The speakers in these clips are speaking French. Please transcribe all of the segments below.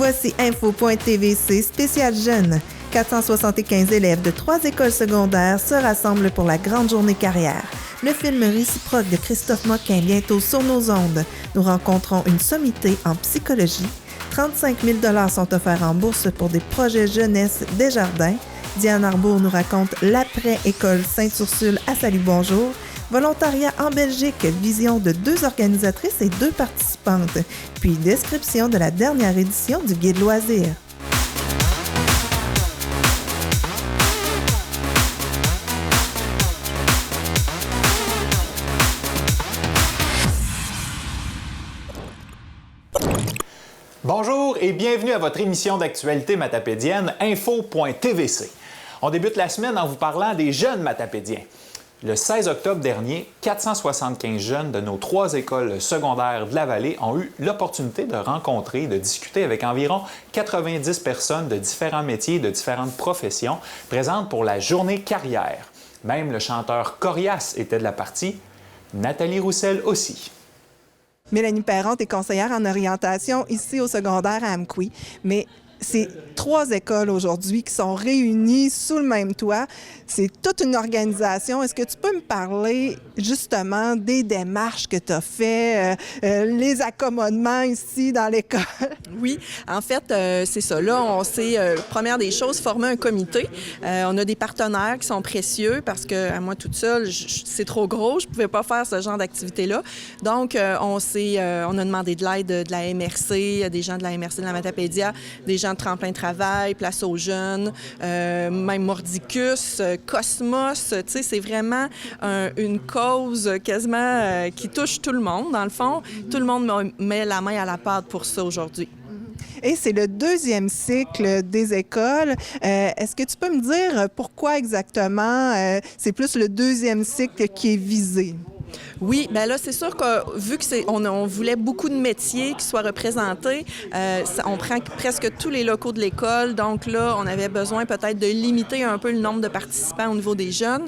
Voici Info.tvc spécial jeune. 475 élèves de 3 écoles secondaires se rassemblent pour la grande journée carrière. Le film Réciproque de Christophe Moquin bientôt sur nos ondes. Nous rencontrons une sommité en psychologie. 35 000 $ sont offerts en bourse pour des projets jeunesse Desjardins. Diane Arbour nous raconte l'après-école Sainte-Ursule à Salut Bonjour. Volontariat en Belgique, vision de 2 organisatrices et 2 participantes. Puis description de la dernière édition du Guide Loisirs. Bonjour et bienvenue à votre émission d'actualité matapédienne Info.tvc. On débute la semaine en vous parlant des jeunes matapédiens. Le 16 octobre dernier, 475 jeunes de nos 3 écoles secondaires de la vallée ont eu l'opportunité de rencontrer, de discuter avec environ 90 personnes de différents métiers, de différentes professions, présentes pour la journée carrière. Même le chanteur Corias était de la partie, Nathalie Roussel aussi. Mélanie Perron est conseillère en orientation ici au secondaire à Amqui, mais c'est 3 écoles aujourd'hui qui sont réunies sous le même toit. C'est toute une organisation. Est-ce que tu peux me parler justement des démarches que tu as faites, les accommodements ici dans l'école? Oui, en fait, c'est ça. Là, on s'est, première des choses, former un comité. On a des partenaires qui sont précieux parce que à moi toute seule, c'est trop gros. Je ne pouvais pas faire ce genre d'activité-là. Donc, on a demandé de l'aide de la MRC, des gens de la MRC de la Matapédia, des gens de Tremplin Travail, Place aux jeunes, même Mordicus, Cosmos. Tu sais, c'est vraiment une cause quasiment qui touche tout le monde. Dans le fond, tout le monde met la main à la pâte pour ça aujourd'hui. Et c'est le 2e cycle des écoles. Est-ce que tu peux me dire pourquoi exactement c'est plus le 2e cycle qui est visé? Oui, bien là, c'est sûr que vu on voulait beaucoup de métiers qui soient représentés, on prend presque tous les locaux de l'école. Donc là, on avait besoin peut-être de limiter un peu le nombre de participants au niveau des jeunes.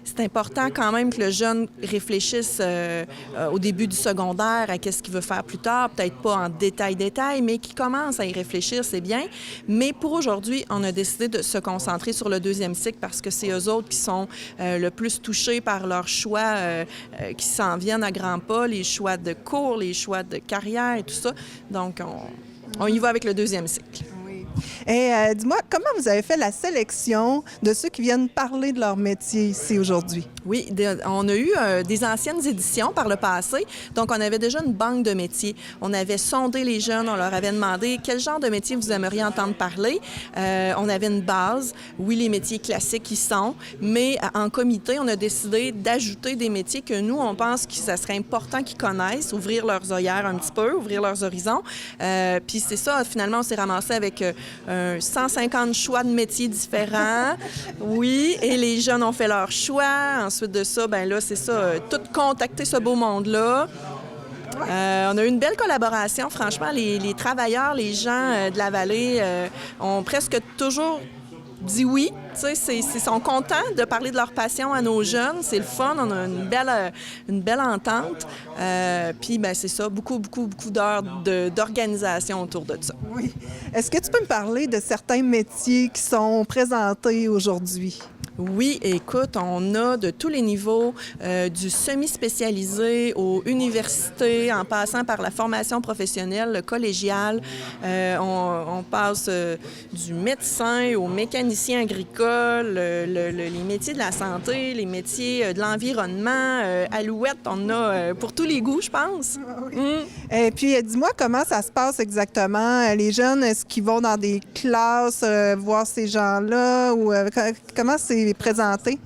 C'est important quand même que le jeune réfléchisse au début du secondaire à qu'est-ce qu'il veut faire plus tard, peut-être pas en détail, mais qu'il commence à y réfléchir, c'est bien. Mais pour aujourd'hui, on a décidé de se concentrer sur le 2e cycle parce que c'est eux autres qui sont le plus touchés par leurs choix qui s'en viennent à grands pas, les choix de cours, les choix de carrière et tout ça. Donc, on y va avec le 2e cycle. Et dis-moi, comment vous avez fait la sélection de ceux qui viennent parler de leur métier ici aujourd'hui? Oui, on a eu des anciennes éditions par le passé, donc on avait déjà une banque de métiers. On avait sondé les jeunes, on leur avait demandé quel genre de métier vous aimeriez entendre parler. On avait une base, oui, les métiers classiques y sont, mais en comité, on a décidé d'ajouter des métiers que nous, on pense que ça serait important qu'ils connaissent, ouvrir leurs œillères un petit peu, ouvrir leurs horizons. Puis c'est ça, finalement, on s'est ramassé avec 150 choix de métiers différents. Oui, et les jeunes ont fait leur choix. Ensuite de ça, bien là, c'est ça, tout contacter ce beau monde-là. On a eu une belle collaboration. Franchement, les travailleurs, les gens de la vallée ont presque toujours dit oui. Tu sais, ils sont contents de parler de leur passion à nos jeunes. C'est le fun. On a une belle entente. Puis, bien, c'est ça, beaucoup d'heures d'organisation autour de ça. Oui. Est-ce que tu peux me parler de certains métiers qui sont présentés aujourd'hui? Oui, écoute, on a de tous les niveaux, du semi-spécialisé aux universités, en passant par la formation professionnelle, le collégial. On passe du médecin au mécanicien agricole, les métiers de la santé, les métiers de l'environnement. Alouette, on a pour tous les goûts, je pense. Oui. Et puis, dis-moi comment ça se passe exactement. Les jeunes, est-ce qu'ils vont dans des classes voir ces gens-là ou comment c'est présenté?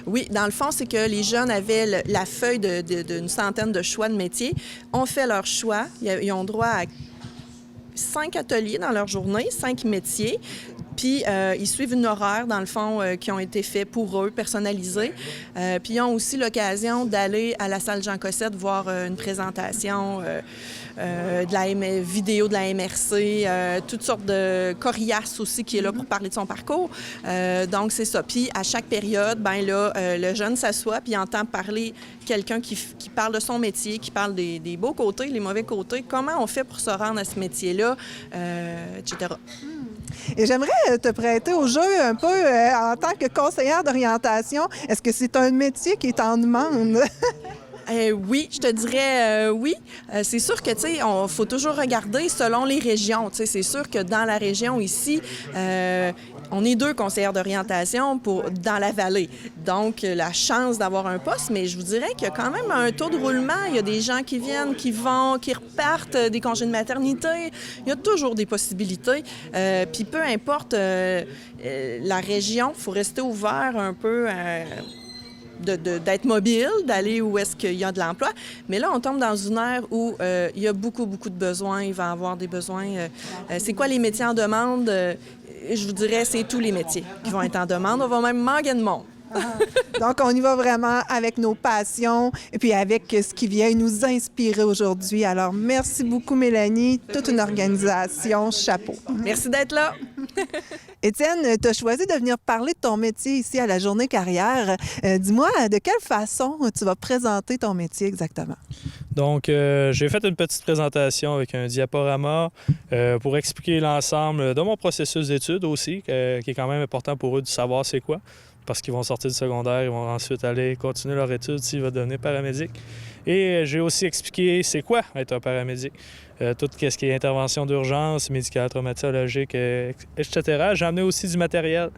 Oui, dans le fond, c'est que les jeunes avaient la feuille d'une centaine de choix de métiers, ont fait leur choix. Ils ont droit à 5 ateliers dans leur journée, 5 métiers. Puis, ils suivent une horaire, dans le fond, qui ont été faits pour eux, personnalisés. Puis, ils ont aussi l'occasion d'aller à la salle Jean Cossette voir une présentation de la vidéo de la MRC, toutes sortes de Corias aussi qui est là pour parler de son parcours. Donc, c'est ça. Puis, à chaque période, ben là, le jeune s'assoit puis entend parler quelqu'un qui parle de son métier, qui parle des beaux côtés, les mauvais côtés, comment on fait pour se rendre à ce métier-là, etc. Et j'aimerais te prêter au jeu un peu en tant que conseillère d'orientation. Est-ce que c'est un métier qui est en demande? Oui, je te dirais oui. C'est sûr que, tu sais, il faut toujours regarder selon les régions. Tu sais, c'est sûr que dans la région ici, on est 2 conseillères d'orientation dans la vallée. Donc, la chance d'avoir un poste, mais je vous dirais qu'il y a quand même un taux de roulement. Il y a des gens qui viennent, qui vont, qui repartent des congés de maternité. Il y a toujours des possibilités. Puis peu importe la région, il faut rester ouvert un peu d'être mobile, d'aller où est-ce qu'il y a de l'emploi. Mais là, on tombe dans une ère où il y a beaucoup, beaucoup de besoins. Il va y avoir des besoins. C'est quoi les métiers en demande? Je vous dirais, c'est tous les métiers qui vont être en demande. On va même manquer de monde. Donc, on y va vraiment avec nos passions et puis avec ce qui vient nous inspirer aujourd'hui. Alors, merci beaucoup, Mélanie. Toute une organisation. Chapeau. Merci d'être là. Étienne, tu as choisi de venir parler de ton métier ici à la Journée Carrière. Dis-moi, de quelle façon tu vas présenter ton métier exactement? Donc, j'ai fait une petite présentation avec un diaporama pour expliquer l'ensemble de mon processus d'études aussi, qui est quand même important pour eux de savoir c'est quoi, parce qu'ils vont sortir du secondaire, ils vont ensuite aller continuer leur étude s'ils veulent devenir paramédic. Et j'ai aussi expliqué c'est quoi être un paramédic. Tout ce qui est intervention d'urgence, médicale, traumatologique, etc. J'ai amené aussi du matériel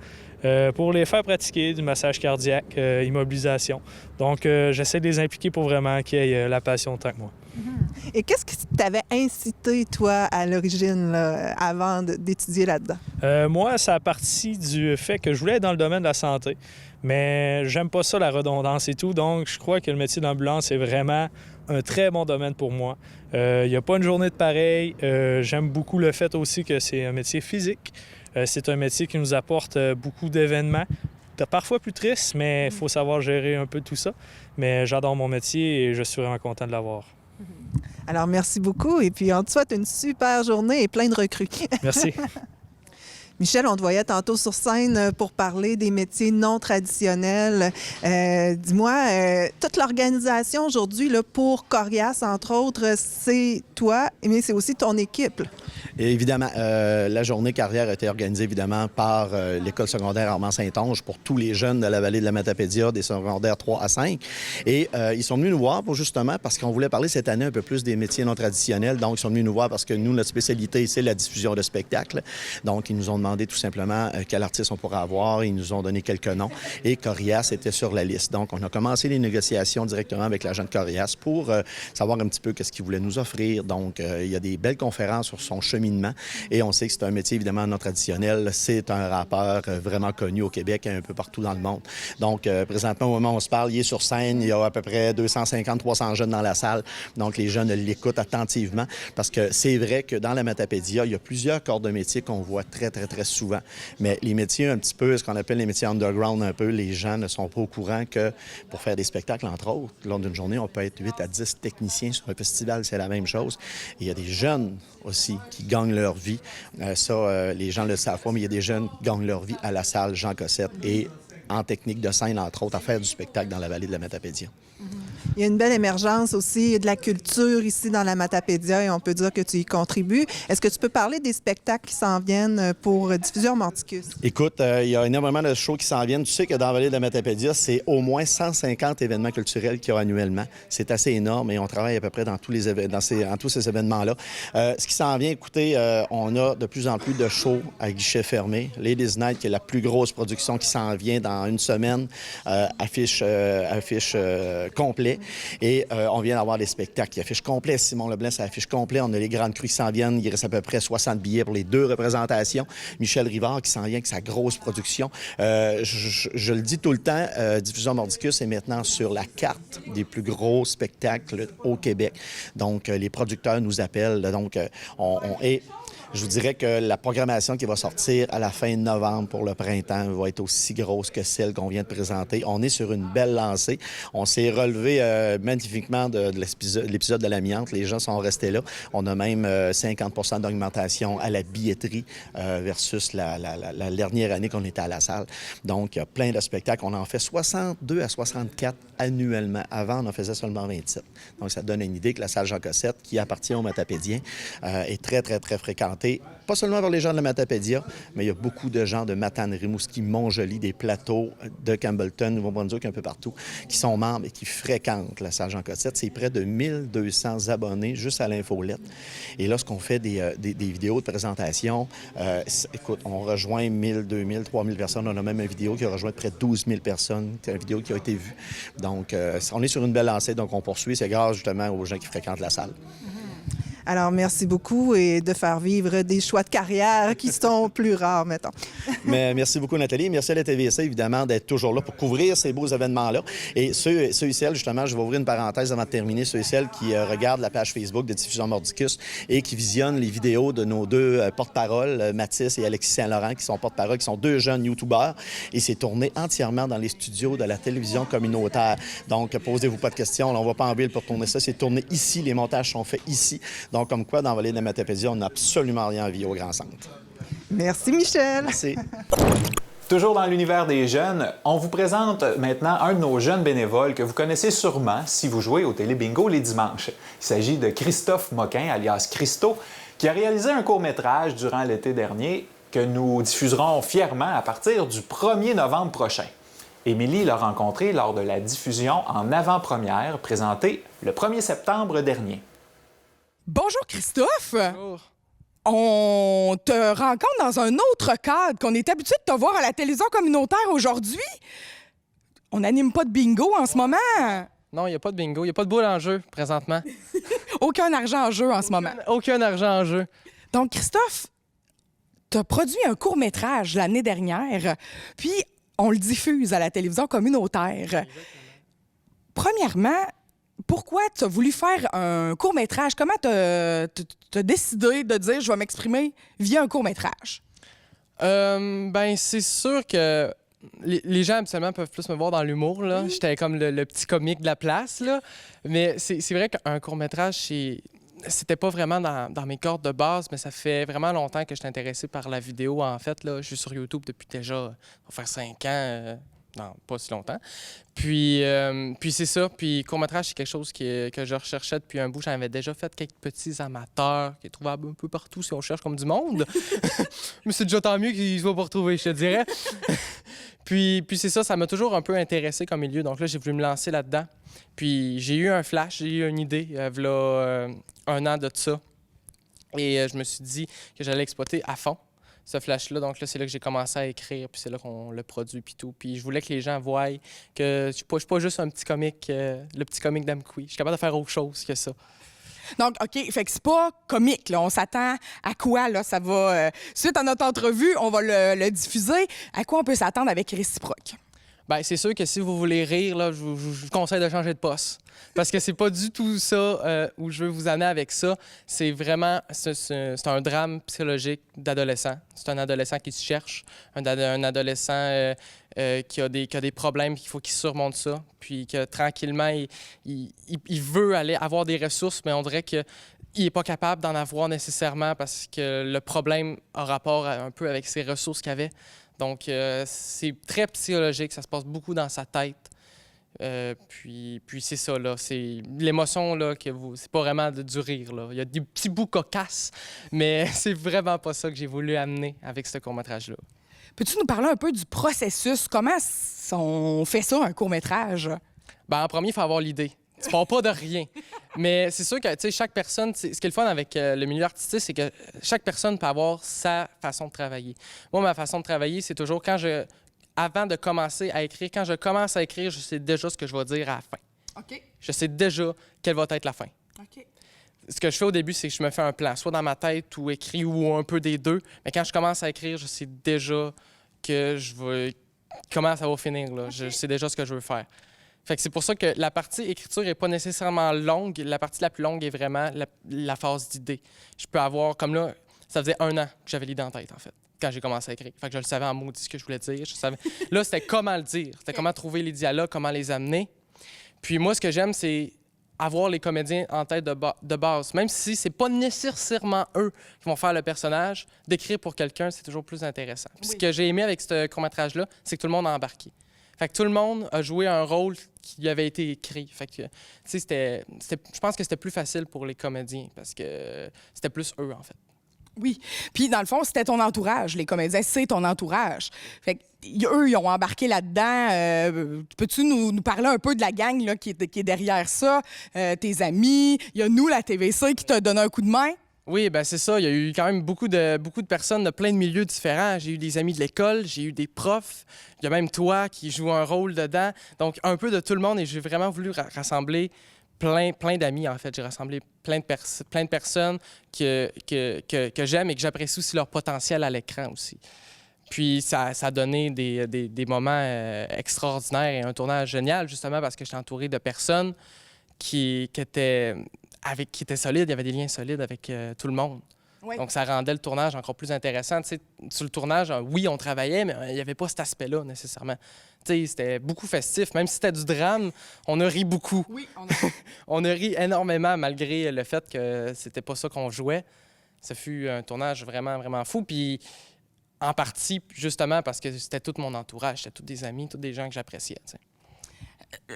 pour les faire pratiquer, du massage cardiaque, immobilisation. Donc, j'essaie de les impliquer pour vraiment qu'ils aient la passion autant que moi. Et qu'est-ce qui t'avait incité, toi, à l'origine, là, avant d'étudier là-dedans? Moi, ça a parti du fait que je voulais être dans le domaine de la santé, mais j'aime pas ça, la redondance et tout. Donc, je crois que le métier d'ambulance est vraiment un très bon domaine pour moi. Il n'y a pas une journée de pareil. J'aime beaucoup le fait aussi que c'est un métier physique. C'est un métier qui nous apporte beaucoup d'événements. Parfois plus triste, mais il faut savoir gérer un peu tout ça. Mais j'adore mon métier et je suis vraiment content de l'avoir. Alors, merci beaucoup. Et puis, on te souhaite une super journée et plein de recrues. Merci. Michel, on te voyait tantôt sur scène pour parler des métiers non traditionnels. Dis-moi, toute l'organisation aujourd'hui là, pour Corias, entre autres, c'est toi, mais c'est aussi ton équipe. Et évidemment, la journée carrière a été organisée évidemment par l'école secondaire Armand-Saint-Onge pour tous les jeunes de la vallée de la Matapédia, des secondaires 3 à 5. Et ils sont venus nous voir pour justement parce qu'on voulait parler cette année un peu plus des métiers non traditionnels. Donc, ils sont venus nous voir parce que nous, notre spécialité, c'est la diffusion de spectacles. Donc, ils nous ont demandé tout simplement quel artiste on pourrait avoir. Ils nous ont donné quelques noms. Et Corias était sur la liste. Donc, on a commencé les négociations directement avec l'agent de Corias pour savoir un petit peu qu'est-ce qu'il voulait nous offrir. Donc, il y a des belles conférences sur son cheminement. Et on sait que c'est un métier évidemment non traditionnel. C'est un rappeur vraiment connu au Québec et un peu partout dans le monde. Donc, présentement, au moment où on se parle, il est sur scène. Il y a à peu près 250-300 jeunes dans la salle. Donc, les jeunes l'écoutent attentivement parce que c'est vrai que dans la Matapédia, il y a plusieurs corps de métiers qu'on voit très, très, très souvent. Mais les métiers un petit peu, ce qu'on appelle les métiers underground un peu, les gens ne sont pas au courant que pour faire des spectacles, entre autres, lors d'une journée, on peut être 8 à 10 techniciens sur un festival, c'est la même chose. Et il y a des jeunes aussi qui gagnent leur vie. Les gens ne le savent pas, mais il y a des jeunes qui gagnent leur vie à la salle Jean Cossette et en technique de scène, entre autres, à faire du spectacle dans la vallée de la Matapédia. Il y a une belle émergence aussi de la culture ici dans la Matapédia et on peut dire que tu y contribues. Est-ce que tu peux parler des spectacles qui s'en viennent pour Diffusion Mordicus? Écoute, il y a énormément de shows qui s'en viennent. Tu sais que dans la vallée de la Matapédia, c'est au moins 150 événements culturels qu'il y a annuellement. C'est assez énorme et on travaille à peu près dans tous ces événements-là. Ce qui s'en vient, écoutez, on a de plus en plus de shows à guichet fermé. Ladies Night, qui est la plus grosse production qui s'en vient dans une semaine, affiche complet. Et on vient d'avoir des spectacles qui affichent complet. Simon Leblanc, ça affiche complet. On a les Grandes Crues qui s'en viennent. Il reste à peu près 60 billets pour les 2 représentations. Michel Rivard qui s'en vient avec sa grosse production. Je le dis tout le temps, Diffusion Mordicus est maintenant sur la carte des plus gros spectacles au Québec. Donc, les producteurs nous appellent. Donc, Je vous dirais que la programmation qui va sortir à la fin novembre pour le printemps va être aussi grosse que celle qu'on vient de présenter. On est sur une belle lancée. On s'est relevé magnifiquement de l'épisode de l'amiante. Les gens sont restés là. On a même 50 d'augmentation à la billetterie versus la dernière année qu'on était à la salle. Donc, il y a plein de spectacles. On en fait 62 à 64 annuellement. Avant, on en faisait seulement 27. Donc, ça donne une idée que la salle Jean Cossette, qui appartient aux Matapédiens, est très, très, très fréquentée. Pas seulement par les gens de la Matapédia, mais il y a beaucoup de gens de Matane, Rimouski, Montjoly, des plateaux de Campbellton, Nouveau-Brunswick, un peu partout, qui sont membres et qui fréquentent la salle Jean Cossette. C'est près de 1200 abonnés juste à l'infolette. Et lorsqu'on fait des vidéos de présentation, écoute, on rejoint 1000, 2000, 3000 personnes. On a même une vidéo qui a rejoint près de 12 000 personnes. C'est une vidéo qui a été vue. Donc, on est sur une belle lancée, donc on poursuit. C'est grâce justement aux gens qui fréquentent la salle. Alors, merci beaucoup et de faire vivre des choix de carrière qui sont plus rares, mettons. Mais merci beaucoup, Nathalie. Merci à la TVC, évidemment, d'être toujours là pour couvrir ces beaux événements-là. Et ceux et celles, justement, je vais ouvrir une parenthèse avant de terminer, ceux et celles qui regardent la page Facebook de Diffusion Mordicus et qui visionnent les vidéos de nos deux porte-paroles, Mathis et Alexis Saint-Laurent, qui sont porte-parole, qui sont deux jeunes YouTubeurs. Et c'est tourné entièrement dans les studios de la télévision communautaire. Donc, posez-vous pas de questions. On ne va pas en ville pour tourner ça. C'est tourné ici. Les montages sont faits ici. Donc, comme quoi, dans la vallée de la Matapédia, on n'a absolument rien à vivre au Grand Centre. Merci, Michel. Merci. Toujours dans l'univers des jeunes, on vous présente maintenant un de nos jeunes bénévoles que vous connaissez sûrement si vous jouez au Télé-Bingo les dimanches. Il s'agit de Christophe Moquin, alias Christo, qui a réalisé un court-métrage durant l'été dernier que nous diffuserons fièrement à partir du 1er novembre prochain. Émilie l'a rencontré lors de la diffusion en avant-première présentée le 1er septembre dernier. Bonjour Christophe! Bonjour. On te rencontre dans un autre cadre qu'on est habitué de te voir à la télévision communautaire aujourd'hui. On n'anime pas de bingo en ce moment. Non, il n'y a pas de bingo. Il n'y a pas de boule en jeu présentement. Aucun argent en jeu en ce moment. Aucun argent en jeu. Donc Christophe, tu as produit un court-métrage l'année dernière, puis on le diffuse à la télévision communautaire. Premièrement, pourquoi tu as voulu faire un court-métrage? Comment tu as décidé de dire « je vais m'exprimer via un court-métrage » ? C'est sûr que les gens, habituellement, peuvent plus me voir dans l'humour. Là. J'étais comme le petit comique de la place. Là. Mais c'est vrai qu'un court-métrage, c'était pas vraiment dans mes cordes de base, mais ça fait vraiment longtemps que je suis intéressé par la vidéo. En fait, là, je suis sur YouTube depuis déjà, ça va faire 5 ans. Non, pas si longtemps. Puis c'est ça. Puis court-métrage, c'est quelque chose que je recherchais depuis un bout. J'en avais déjà fait quelques petits amateurs qui est trouvable un peu partout si on cherche comme du monde. Mais c'est déjà tant mieux qu'ils se voient pas retrouver, je te dirais. puis c'est ça m'a toujours un peu intéressé comme milieu. Donc là, j'ai voulu me lancer là-dedans. Puis j'ai eu un flash, j'ai eu une idée, v'là un an de ça. Et je me suis dit que j'allais exploiter à fond ce flash-là. Donc là, c'est là que j'ai commencé à écrire, puis c'est là qu'on le produit, puis tout. Puis je voulais que les gens voient que je suis pas juste un petit comique, le petit comique d'Amqui. Je suis capable de faire autre chose que ça. Donc, OK, fait que c'est pas comique, là. On s'attend à quoi, là? Ça va... suite à notre entrevue, on va le diffuser. À quoi on peut s'attendre avec Réciproque? Bien, c'est sûr que si vous voulez rire, là, je vous conseille de changer de poste. Parce que c'est pas du tout ça où je veux vous amener avec ça. C'est vraiment... C'est un drame psychologique d'adolescent. C'est un adolescent qui se cherche, un adolescent qui a des problèmes, qu'il faut qu'il surmonte ça, puis que tranquillement, il veut aller avoir des ressources, mais on dirait qu'il n'est pas capable d'en avoir nécessairement parce que le problème a rapport un peu avec ses ressources qu'il avait. Donc, c'est très psychologique, ça se passe beaucoup dans sa tête. Puis c'est ça, là. C'est l'émotion, là, c'est pas vraiment du rire, là. Il y a des petits bouts cocasses, mais c'est vraiment pas ça que j'ai voulu amener avec ce court-métrage-là. Peux-tu nous parler un peu du processus? Comment on fait ça, un court-métrage? Bien, en premier, il faut avoir l'idée. Tu pars pas de rien. Mais c'est sûr que, tu sais, chaque personne... Ce qui est le fun avec le milieu artistique, c'est que chaque personne peut avoir sa façon de travailler. Moi, ma façon de travailler, c'est toujours avant de commencer à écrire, quand je commence à écrire, je sais déjà ce que je vais dire à la fin. OK. Je sais déjà quelle va être la fin. OK. Ce que je fais au début, c'est que je me fais un plan, soit dans ma tête ou écrit ou un peu des deux. Mais quand je commence à écrire, je sais déjà comment ça va finir. Là. Okay. Je sais déjà ce que je veux faire. Fait que c'est pour ça que la partie écriture n'est pas nécessairement longue. La partie la plus longue est vraiment la phase d'idée. Je peux avoir, comme là, Ça faisait 1 an que j'avais l'idée en tête, en fait, quand j'ai commencé à écrire. Fait que je le savais en maudit ce que je voulais dire. Je savais... Là, c'était comment le dire. C'était comment trouver les dialogues, comment les amener. Puis moi, ce que j'aime, c'est avoir les comédiens en tête de base. Même si c'est pas nécessairement eux qui vont faire le personnage, d'écrire pour quelqu'un, c'est toujours plus intéressant. Puis ce que j'ai aimé avec ce court-métrage-là, c'est que tout le monde a embarqué. Fait que tout le monde a joué un rôle qui avait été écrit. Fait que, tu sais, je pense que c'était plus facile pour les comédiens parce que c'était plus eux, en fait. Oui. Puis, dans le fond, c'était ton entourage. Les comédiens, c'est ton entourage. Fait que, eux, ils ont embarqué là-dedans. Peux-tu nous parler un peu de la gang là, qui est derrière ça? Tes amis? Il y a nous, la TVC, qui t'a donné un coup de main? Oui, ben c'est ça. Il y a eu quand même beaucoup de personnes de plein de milieux différents. J'ai eu des amis de l'école, j'ai eu des profs. Il y a même toi qui joue un rôle dedans. Donc, un peu de tout le monde. Et j'ai vraiment voulu rassembler plein d'amis, en fait. J'ai rassemblé plein de personnes que j'aime et que j'apprécie aussi leur potentiel à l'écran aussi. Puis ça a donné des moments extraordinaires et un tournage génial, justement parce que j'étais entouré de personnes qui étaient solides. Il y avait des liens solides avec tout le monde. Oui. Donc, ça rendait le tournage encore plus intéressant. Tu sais, sur le tournage, oui, on travaillait, mais il n'y avait pas cet aspect-là, nécessairement. Tu sais, c'était beaucoup festif. Même si c'était du drame, on a ri beaucoup. Oui, on a ri énormément, malgré le fait que c'était pas ça qu'on jouait. Ça fut un tournage vraiment, vraiment fou. Puis, en partie, justement, parce que c'était tout mon entourage. C'était tous des amis, tous des gens que j'appréciais, tu sais.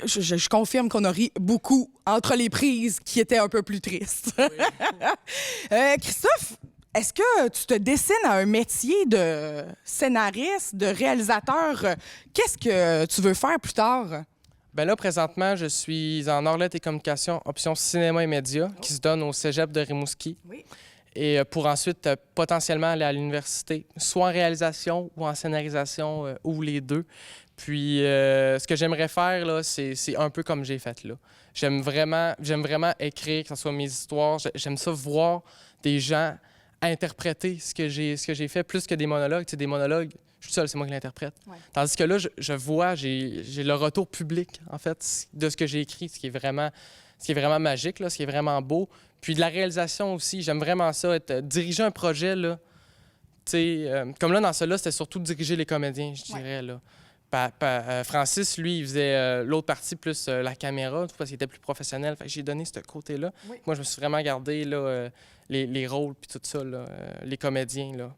Je confirme qu'on a ri beaucoup entre les prises qui étaient un peu plus tristes. Oui. Christophe, est-ce que tu te dessines à un métier de scénariste, de réalisateur? Qu'est-ce que tu veux faire plus tard? Bien là, présentement, je suis en Orlet et communication, option cinéma et médias, qui se donne au cégep de Rimouski. Oui. Et pour ensuite potentiellement aller à l'université, soit en réalisation ou en scénarisation, ou les deux. Puis, ce que j'aimerais faire, là, c'est un peu comme j'ai fait là. J'aime vraiment écrire, que ce soit mes histoires. J'aime ça voir des gens interpréter ce que j'ai fait, plus que des monologues. Tu sais, des monologues, je suis seul, c'est moi qui l'interprète. Ouais. Tandis que là, je vois, j'ai le retour public, en fait, de ce que j'ai écrit, ce qui est vraiment magique, là, ce qui est vraiment beau. Puis de la réalisation aussi, j'aime vraiment ça, diriger un projet, là. Tu sais, comme là, dans celui-là, c'était surtout diriger les comédiens, je dirais, là. Francis, lui, il faisait l'autre partie plus la caméra, parce qu'il était plus professionnel. Fait que j'ai donné ce côté-là. Oui. Moi, je me suis vraiment gardé là, les rôles puis tout ça, là, les comédiens. Là.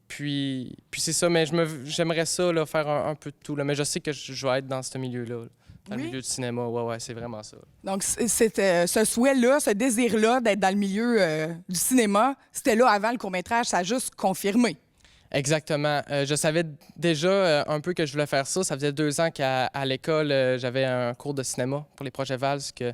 Puis c'est ça, mais j'aimerais ça là, faire un peu de tout. Là, mais je sais que je vais être dans ce milieu-là. Dans le milieu du cinéma, ouais, c'est vraiment ça. Donc, c'était ce souhait-là, ce désir-là d'être dans le milieu du cinéma, c'était là avant le court-métrage, ça a juste confirmé. Exactement. Je savais déjà un peu que je voulais faire ça. Ça faisait 2 ans qu'à l'école, j'avais un cours de cinéma pour les projets VALS que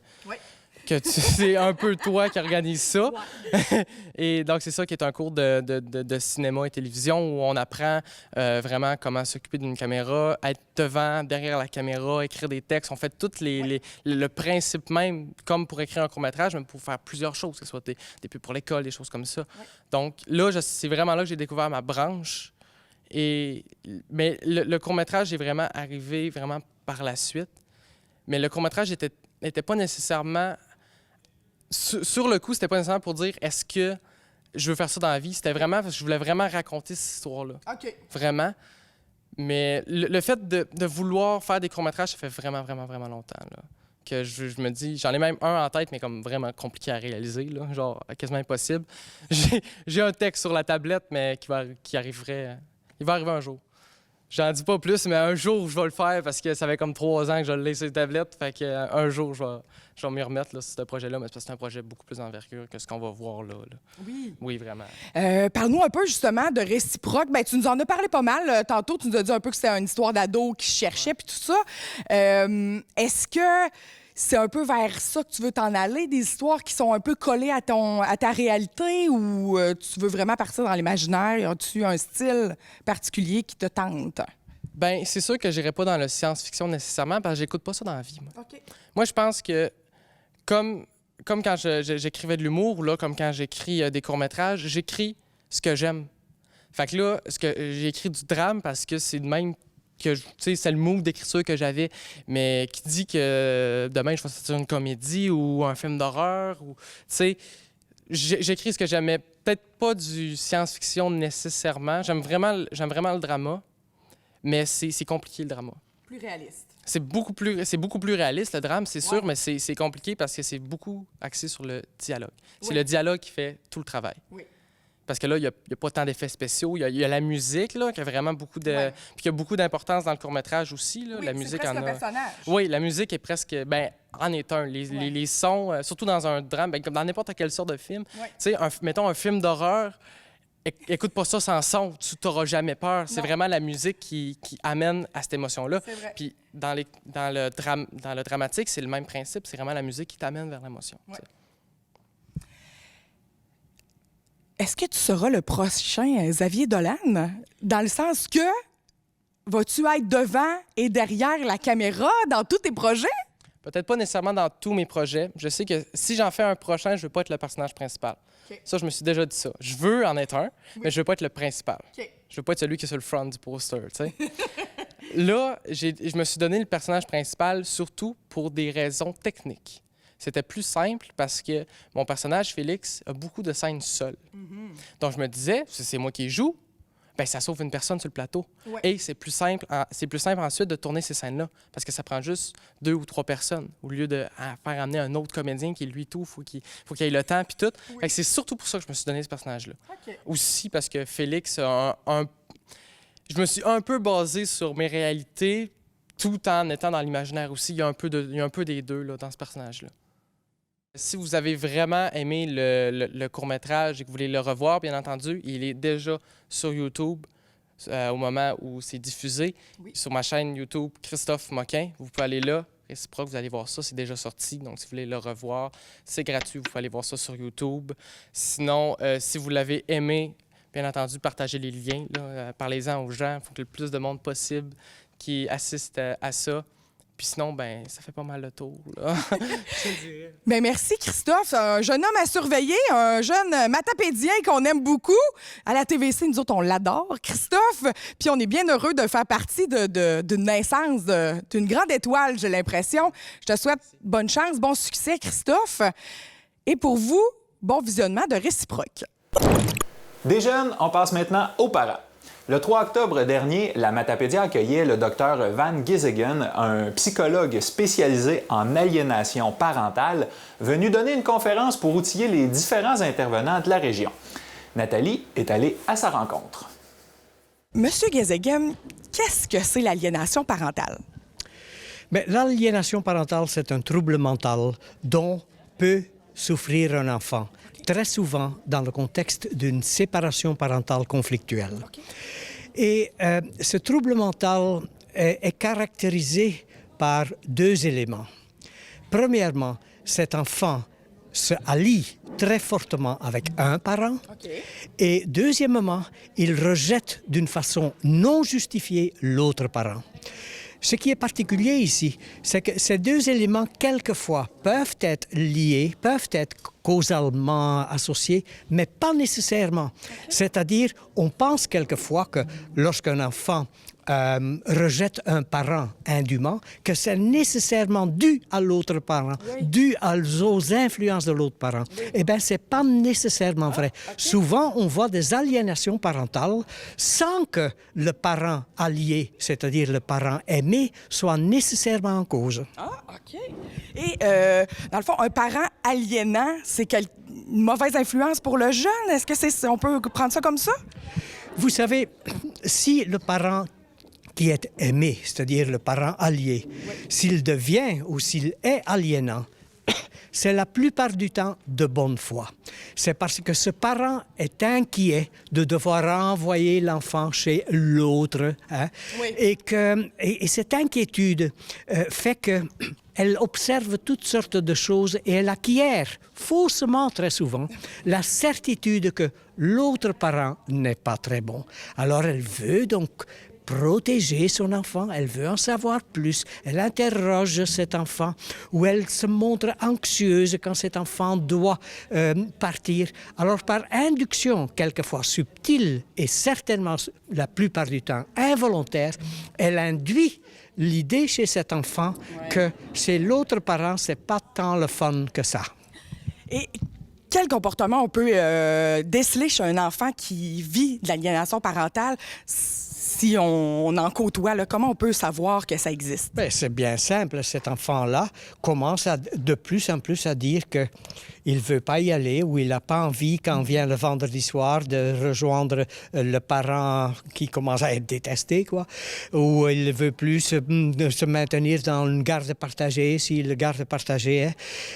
c'est un peu toi qui organise ça. Ouais. Et donc, c'est ça qui est un cours de cinéma et télévision où on apprend vraiment comment s'occuper d'une caméra, être devant, derrière la caméra, écrire des textes. On fait tout le principe même, comme pour écrire un court-métrage, mais pour faire plusieurs choses, que ce soit des pubs pour l'école, des choses comme ça. Ouais. Donc, là, c'est vraiment là que j'ai découvert ma branche. Mais le court-métrage est vraiment arrivé vraiment par la suite. Mais le court-métrage n'était pas nécessairement... Sur le coup, c'était pas nécessairement pour dire est-ce que je veux faire ça dans la vie. C'était vraiment parce que je voulais vraiment raconter cette histoire-là. OK. Vraiment. Mais le fait de vouloir faire des courts-métrages, ça fait vraiment, vraiment, vraiment longtemps. Là, que je me dis, j'en ai même un en tête, mais comme vraiment compliqué à réaliser, là, genre quasiment impossible. J'ai un texte sur la tablette, mais qui arriverait... il va arriver un jour. J'en dis pas plus, mais un jour, je vais le faire parce que ça fait comme 3 ans que je l'ai sur les tablettes. Fait qu'un jour, je vais m'y remettre là, sur ce projet-là, mais c'est un projet beaucoup plus envergure que ce qu'on va voir là. Oui. Oui, vraiment. Parle-nous un peu justement de Réciproque. Ben, tu nous en as parlé pas mal. Tantôt, tu nous as dit un peu que c'était une histoire d'ado qui cherchait puis tout ça. Est-ce que c'est un peu vers ça que tu veux t'en aller, des histoires qui sont un peu collées à ta réalité ou tu veux vraiment partir dans l'imaginaire? As-tu un style particulier qui te tente? Bien, c'est sûr que j'irai pas dans la science-fiction nécessairement parce que j'écoute pas ça dans la vie. Moi, okay. Moi je pense que comme quand j'écrivais de l'humour, là, comme quand j'écris des courts-métrages, j'écris ce que j'aime. Fait que là, j'écris du drame parce que c'est de même que c'est le move d'écriture que j'avais, mais qui dit que demain je vais sortir une comédie ou un film d'horreur ou tu sais, j'écris ce que j'aimais. Peut-être pas du science-fiction nécessairement. J'aime vraiment le drama, mais c'est compliqué, le drama. Plus réaliste. C'est beaucoup plus réaliste, le drame, c'est sûr, mais c'est compliqué parce que c'est beaucoup axé sur le dialogue. C'est le dialogue qui fait tout le travail. Oui. Parce que là, il n'y a pas tant d'effets spéciaux. Il y a la musique, là, qui a vraiment beaucoup de... Puis il y a beaucoup d'importance dans le court-métrage aussi. Là. Oui, la musique en a... personnage. Oui, la musique est presque... en est un. Les sons, surtout dans un drame, comme dans n'importe quelle sorte de film. Tu sais, mettons un film d'horreur, écoute pas ça sans son, tu t'auras jamais peur. C'est vraiment la musique qui amène à cette émotion-là. Puis dans le dramatique, c'est le même principe. C'est vraiment la musique qui t'amène vers l'émotion. Ouais. Est-ce que tu seras le prochain Xavier Dolan? Dans le sens que vas-tu être devant et derrière la caméra dans tous tes projets? Peut-être pas nécessairement dans tous mes projets. Je sais que si j'en fais un prochain, je veux pas être le personnage principal. Okay. Ça, je me suis déjà dit ça. Je veux en être un, mais je veux pas être le principal. Okay. Je veux pas être celui qui est sur le front du poster, tu sais. Là, je me suis donné le personnage principal surtout pour des raisons techniques. C'était plus simple parce que mon personnage, Félix, a beaucoup de scènes seul. Donc, je me disais, si c'est moi qui joue, bien, ça sauve une personne sur le plateau. Ouais. Et c'est plus simple ensuite de tourner ces scènes-là parce que ça prend juste 2 ou 3 personnes au lieu de faire amener un autre comédien qui, lui, tout, faut qu'il ait le temps puis tout. Oui. C'est surtout pour ça que je me suis donné ce personnage-là. Okay. Aussi parce que Félix a je me suis un peu basé sur mes réalités tout en étant dans l'imaginaire aussi. Il y a un peu des deux là, dans ce personnage-là. Si vous avez vraiment aimé le court-métrage et que vous voulez le revoir, bien entendu, il est déjà sur YouTube au moment où c'est diffusé. Oui. Sur ma chaîne YouTube, Christophe Moquin. Vous pouvez aller là. Réciproque, vous allez voir ça. C'est déjà sorti. Donc, si vous voulez le revoir, c'est gratuit. Vous pouvez aller voir ça sur YouTube. Sinon, si vous l'avez aimé, bien entendu, partagez les liens. Parlez-en aux gens. Il faut que le plus de monde possible qui assiste à ça. Puis sinon, ben ça fait pas mal le tour, là. Je dirais. Bien, merci, Christophe. Un jeune homme à surveiller, un jeune matapédien qu'on aime beaucoup. À la TVC, nous autres, on l'adore, Christophe. Puis on est bien heureux de faire partie d'une naissance d'une grande étoile, j'ai l'impression. Je te souhaite bonne chance, bon succès, Christophe. Et pour vous, bon visionnement de Réciproque. Des jeunes, on passe maintenant aux parents. Le 3 octobre dernier, la Matapédia accueillait le Dr Van Gisegen, un psychologue spécialisé en aliénation parentale, venu donner une conférence pour outiller les différents intervenants de la région. Nathalie est allée à sa rencontre. Monsieur Gisegen, qu'est-ce que c'est l'aliénation parentale? L'aliénation parentale, c'est un trouble mental dont peut souffrir un enfant, très souvent dans le contexte d'une séparation parentale conflictuelle. Okay. Et ce trouble mental est caractérisé par 2 éléments. Premièrement, cet enfant se allie très fortement avec un parent. Okay. Et deuxièmement, il rejette d'une façon non justifiée l'autre parent. Ce qui est particulier ici, c'est que ces 2 éléments, quelquefois, peuvent être liés, peuvent être causalement associés, mais pas nécessairement. Okay. C'est-à-dire, on pense quelquefois que lorsqu'un enfant rejette un parent indûment, que c'est nécessairement dû à l'autre parent, oui. Dû aux influences de l'autre parent. Oui. Eh bien, ce n'est pas nécessairement vrai. Okay. Souvent, on voit des aliénations parentales sans que le parent allié, c'est-à-dire le parent aimé, soit nécessairement en cause. Ah, OK. Et, dans le fond, un parent aliénant, c'est une mauvaise influence pour le jeune? Est-ce que on peut prendre ça comme ça? Vous savez, si le parent qui est aimé, c'est-à-dire le parent allié, oui. S'il devient ou s'il est aliénant, c'est la plupart du temps de bonne foi. C'est parce que ce parent est inquiet de devoir renvoyer l'enfant chez l'autre. Hein? Oui. Et cette inquiétude fait qu'elle observe toutes sortes de choses et elle acquiert faussement très souvent la certitude que l'autre parent n'est pas très bon. Alors elle veut donc protéger son enfant, elle veut en savoir plus, elle interroge cet enfant ou elle se montre anxieuse quand cet enfant doit partir. Alors par induction, quelquefois subtile et certainement la plupart du temps involontaire, elle induit l'idée chez cet enfant que chez l'autre parent, c'est pas tant le fun que ça. Et quel comportement on peut déceler chez un enfant qui vit de l'aliénation parentale si on en côtoie? Là, comment on peut savoir que ça existe? Bien, c'est bien simple. Cet enfant-là commence de plus en plus à dire que il ne veut pas y aller ou il n'a pas envie, quand vient le vendredi soir, de rejoindre le parent qui commence à être détesté, quoi. Ou il ne veut plus se maintenir dans une garde partagée, si le garde partagé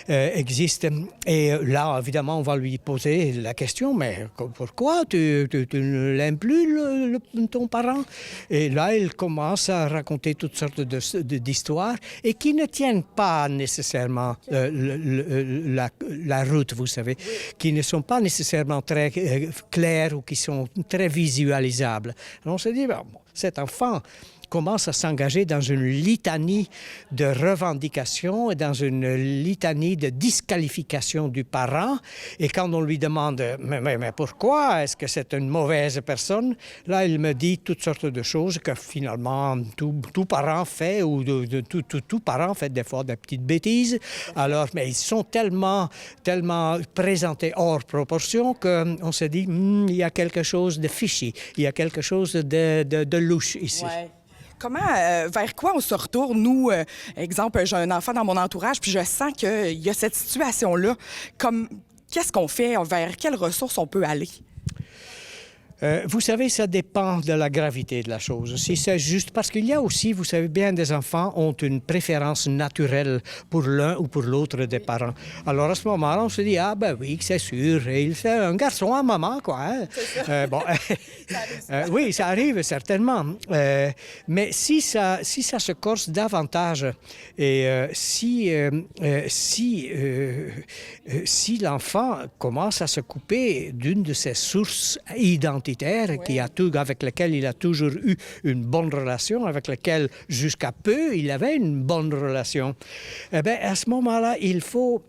existe. Et là, évidemment, on va lui poser la question, mais pourquoi tu ne l'aimes plus, ton parent? Et là, il commence à raconter toutes sortes d'histoires et qui ne tiennent pas nécessairement la route, vous savez, qui ne sont pas nécessairement très claires ou qui sont très visualisables. Alors on se dit, bon, cet enfant commence à s'engager dans une litanie de revendications et dans une litanie de disqualification du parent. Et quand on lui demande « Mais pourquoi? Est-ce que c'est une mauvaise personne? » Là, il me dit toutes sortes de choses que finalement tout parent fait ou tout parent fait des fois des petites bêtises. Alors, mais ils sont tellement présentés hors proportion qu'on se dit il y a quelque chose de fishy, il y a quelque chose de louche ici. Ouais. Comment, vers quoi on se retourne, nous? Exemple, j'ai un enfant dans mon entourage, puis je sens qu'il y a cette situation-là. Qu'est-ce qu'on fait? Vers quelles ressources on peut aller? Vous savez, ça dépend de la gravité de la chose. Si c'est juste parce qu'il y a aussi, vous savez bien, des enfants ont une préférence naturelle pour l'un ou pour l'autre des parents. Alors à ce moment-là, on se dit ah ben oui, c'est sûr, il fait un garçon à maman, quoi. Hein? Bon, oui, ça arrive certainement. Mais si ça se corse davantage et si l'enfant commence à se couper d'une de ses sources identitaires avec lequel il a toujours eu une bonne relation, avec lequel jusqu'à peu il avait une bonne relation, eh bien, à ce moment-là, il faut,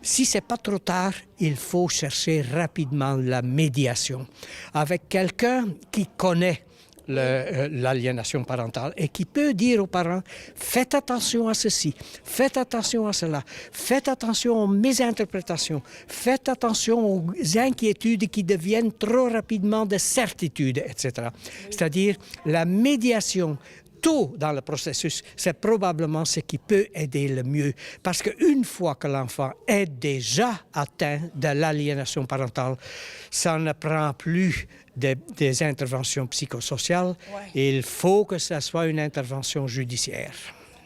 si c'est pas trop tard, il faut chercher rapidement la médiation avec quelqu'un qui connaît l'aliénation parentale et qui peut dire aux parents « Faites attention à ceci, faites attention à cela, faites attention aux mésinterprétations, faites attention aux inquiétudes qui deviennent trop rapidement des certitudes, etc. » C'est-à-dire la médiation tôt dans le processus, c'est probablement ce qui peut aider le mieux. Parce qu'une fois que l'enfant est déjà atteint de l'aliénation parentale, ça ne prend plus des interventions psychosociales. Ouais. Il faut que ça soit une intervention judiciaire.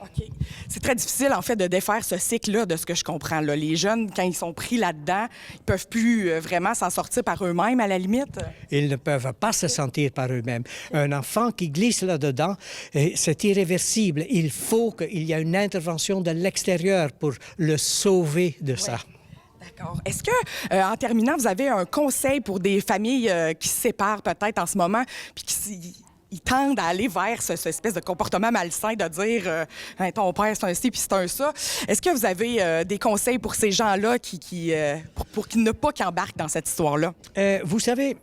OK. C'est très difficile, en fait, de défaire ce cycle-là, de ce que je comprends. Là. Les jeunes, quand ils sont pris là-dedans, ils ne peuvent plus vraiment s'en sortir par eux-mêmes, à la limite. Ils ne peuvent pas se sentir par eux-mêmes. Un enfant qui glisse là-dedans, c'est irréversible. Il faut qu'il y ait une intervention de l'extérieur pour le sauver de ça. D'accord. Est-ce que, en terminant, vous avez un conseil pour des familles qui se séparent peut-être en ce moment, puis ils tendent à aller vers cette espèce de comportement malsain de dire ton père, c'est un ci, puis c'est un ça. Est-ce que vous avez des conseils pour ces gens-là pour qu'ils ne pas qu'embarquent dans cette histoire-là? Vous savez,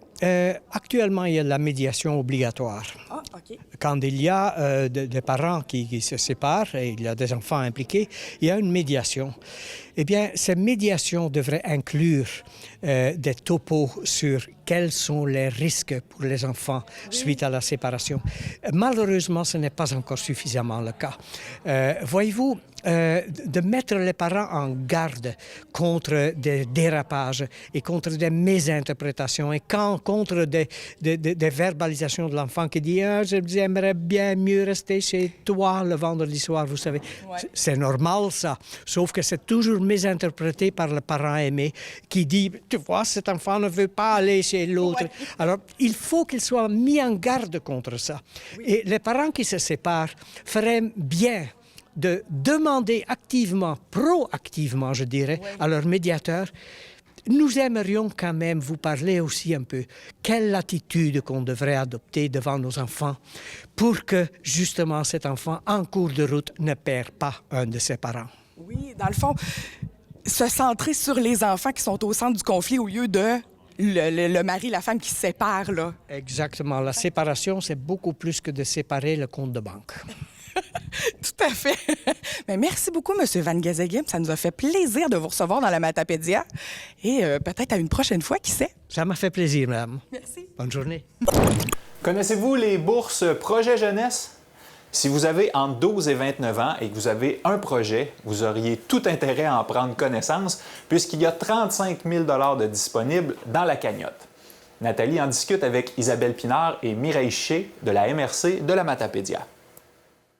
actuellement, il y a la médiation obligatoire. Ah, OK. Quand il y a des parents qui se séparent et il y a des enfants impliqués, il y a une médiation. Eh bien, cette médiation devrait inclure des topos sur quels sont les risques pour les enfants suite à la séparation. Malheureusement, ce n'est pas encore suffisamment le cas. Voyez-vous, de mettre les parents en garde contre des dérapages et contre des mésinterprétations et contre des verbalisations de l'enfant qui dit « j'aimerais bien mieux rester chez toi le vendredi soir », vous savez. Ouais. C'est normal, ça, sauf que c'est toujours mésinterprété par le parent aimé qui dit « tu vois, cet enfant ne veut pas aller chez l'autre ». Ouais. Alors, il faut qu'il soit mis en garde contre ça. Oui. Et les parents qui se séparent feraient bien de demander activement, proactivement, je dirais, à leur médiateur, nous aimerions quand même vous parler aussi un peu quelle attitude qu'on devrait adopter devant nos enfants pour que, justement, cet enfant, en cours de route, ne perd pas un de ses parents. Oui, dans le fond, se centrer sur les enfants qui sont au centre du conflit au lieu de le mari, la femme qui se séparent, là. Exactement. La séparation, c'est beaucoup plus que de séparer le compte de banque. Tout à fait. Mais merci beaucoup, M. Van Gazeghem. Ça nous a fait plaisir de vous recevoir dans la Matapédia. Et peut-être à une prochaine fois, qui sait? Ça m'a fait plaisir, madame. Merci. Bonne journée. Connaissez-vous les bourses Projet Jeunesse? Si vous avez entre 12 et 29 ans et que vous avez un projet, vous auriez tout intérêt à en prendre connaissance puisqu'il y a 35 000 de disponibles dans la cagnotte. Nathalie en discute avec Isabelle Pinard et Mireille Ché de la MRC de la Matapédia.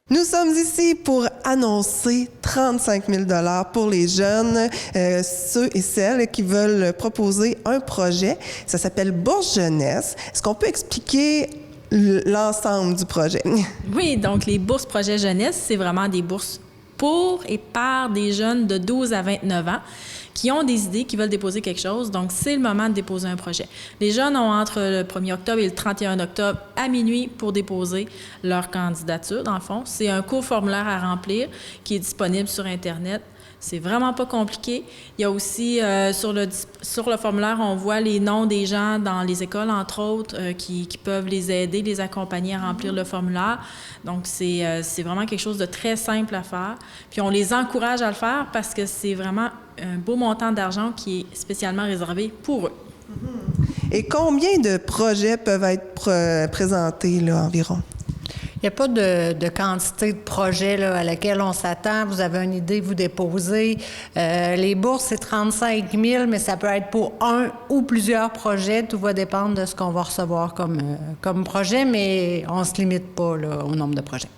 Nous sommes ici pour annoncer 35 000 $ pour les jeunes, ceux et celles qui veulent proposer un projet. Ça s'appelle Bourse Jeunesse. Est-ce qu'on peut expliquer l'ensemble du projet? Oui, donc les bourses Projet Jeunesse, c'est vraiment des bourses pour et par des jeunes de 12 à 29 ans qui ont des idées, qui veulent déposer quelque chose. Donc, c'est le moment de déposer un projet. Les jeunes ont entre le 1er octobre et le 31 octobre à minuit pour déposer leur candidature, dans le fond. C'est un court formulaire à remplir qui est disponible sur Internet. C'est vraiment pas compliqué. Il y a aussi, sur le formulaire, on voit les noms des gens dans les écoles, entre autres, qui peuvent les aider, les accompagner à remplir le formulaire. Donc, c'est vraiment quelque chose de très simple à faire. Puis, on les encourage à le faire parce que c'est vraiment un beau montant d'argent qui est spécialement réservé pour eux. Et combien de projets peuvent être présentés, là, environ? Il n'y a pas de quantité de projets là, à laquelle on s'attend. Vous avez une idée, vous déposez. Les bourses, c'est 35 000, mais ça peut être pour un ou plusieurs projets. Tout va dépendre de ce qu'on va recevoir comme projet, mais on ne se limite pas là, au nombre de projets.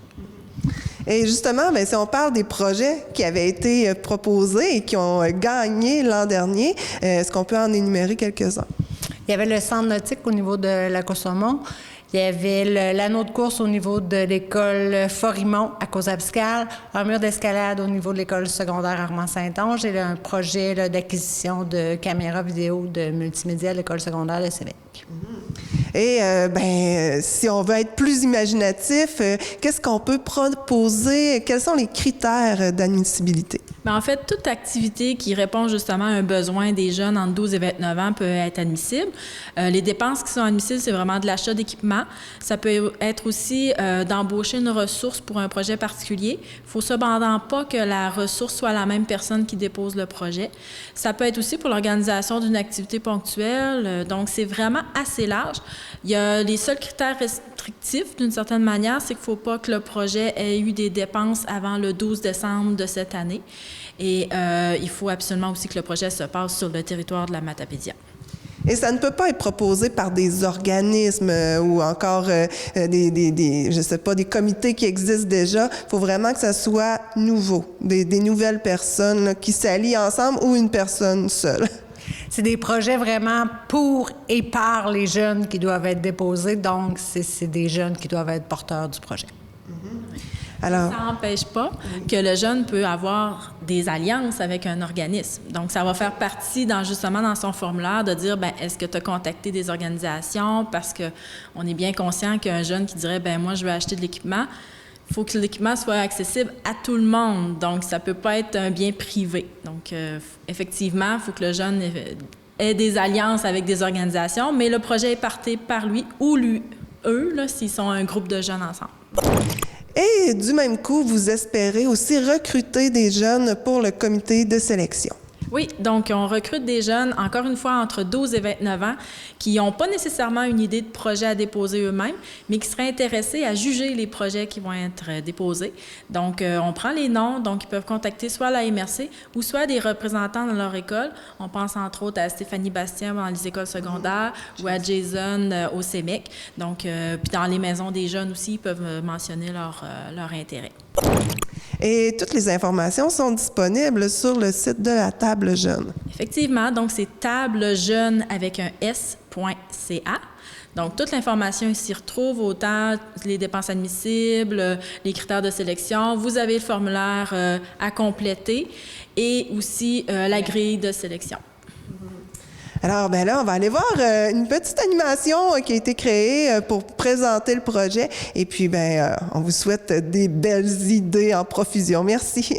Et justement, bien, si on parle des projets qui avaient été proposés et qui ont gagné l'an dernier, est-ce qu'on peut en énumérer quelques-uns? Il y avait le centre nautique au niveau de la Côte-Saumon. Il y avait l'anneau de course au niveau de l'école Forimont à Cause-Abscale, un mur d'escalade au niveau de l'école secondaire Armand-Saint-Onge et un projet là, d'acquisition de caméras vidéo de multimédia à l'école secondaire de Sévêque. Et si on veut être plus imaginatif, qu'est-ce qu'on peut proposer? Quels sont les critères d'admissibilité? Bien, en fait, toute activité qui répond justement à un besoin des jeunes entre 12 et 29 ans peut être admissible. Les dépenses qui sont admissibles, c'est vraiment de l'achat d'équipement. Ça peut être aussi d'embaucher une ressource pour un projet particulier. Il ne faut cependant pas que la ressource soit la même personne qui dépose le projet. Ça peut être aussi pour l'organisation d'une activité ponctuelle. Donc, c'est vraiment assez large. Il y a les seuls critères restrictifs, d'une certaine manière, c'est qu'il ne faut pas que le projet ait eu des dépenses avant le 12 décembre de cette année. Et il faut absolument aussi que le projet se passe sur le territoire de la Matapédia. Et ça ne peut pas être proposé par des organismes ou encore des comités qui existent déjà. Il faut vraiment que ça soit nouveau, des nouvelles personnes là, qui s'allient ensemble ou une personne seule. C'est des projets vraiment pour et par les jeunes qui doivent être déposés. Donc, c'est des jeunes qui doivent être porteurs du projet. Alors, ça n'empêche pas que le jeune peut avoir des alliances avec un organisme. Donc, ça va faire partie, justement, dans son formulaire, de dire, est-ce que tu as contacté des organisations? Parce qu'on est bien conscient qu'un jeune qui dirait, moi, je veux acheter de l'équipement, il faut que l'équipement soit accessible à tout le monde. Donc, ça ne peut pas être un bien privé. Donc, effectivement, il faut que le jeune ait des alliances avec des organisations, mais le projet est porté par lui ou eux, là, s'ils sont un groupe de jeunes ensemble. et du même coup, vous espérez aussi recruter des jeunes pour le comité de sélection. Oui, donc on recrute des jeunes, encore une fois, entre 12 et 29 ans, qui n'ont pas nécessairement une idée de projet à déposer eux-mêmes, mais qui seraient intéressés à juger les projets qui vont être déposés. Donc, on prend les noms, donc ils peuvent contacter soit la MRC ou soit des représentants dans leur école. On pense entre autres à Stéphanie Bastien dans les écoles secondaires ou à Jason au CEMEC. Donc, puis dans les maisons des jeunes aussi, ils peuvent mentionner leur intérêt. Et toutes les informations sont disponibles sur le site de la Table Jeune. Effectivement, donc c'est tablejeune avec un s.ca. Donc, toute l'information s'y retrouve, autant les dépenses admissibles, les critères de sélection. Vous avez le formulaire à compléter et aussi la grille de sélection. Alors, là, on va aller voir une petite animation qui a été créée pour présenter le projet. Et puis, on vous souhaite des belles idées en profusion. Merci.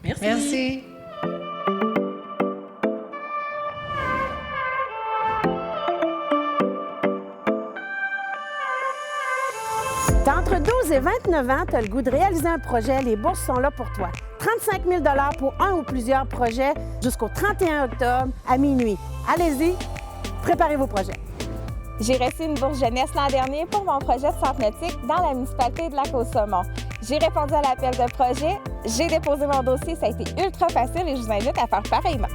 Merci. Merci. Entre 12 et 29 ans, tu as le goût de réaliser un projet, les bourses sont là pour toi. 35 000 $ pour un ou plusieurs projets jusqu'au 31 octobre à minuit. Allez-y, préparez vos projets. J'ai reçu une bourse jeunesse l'an dernier pour mon projet de centre nautique dans la municipalité de Lac-aux-Saumons. J'ai répondu à l'appel de projet, j'ai déposé mon dossier, ça a été ultra facile et je vous invite à faire pareillement.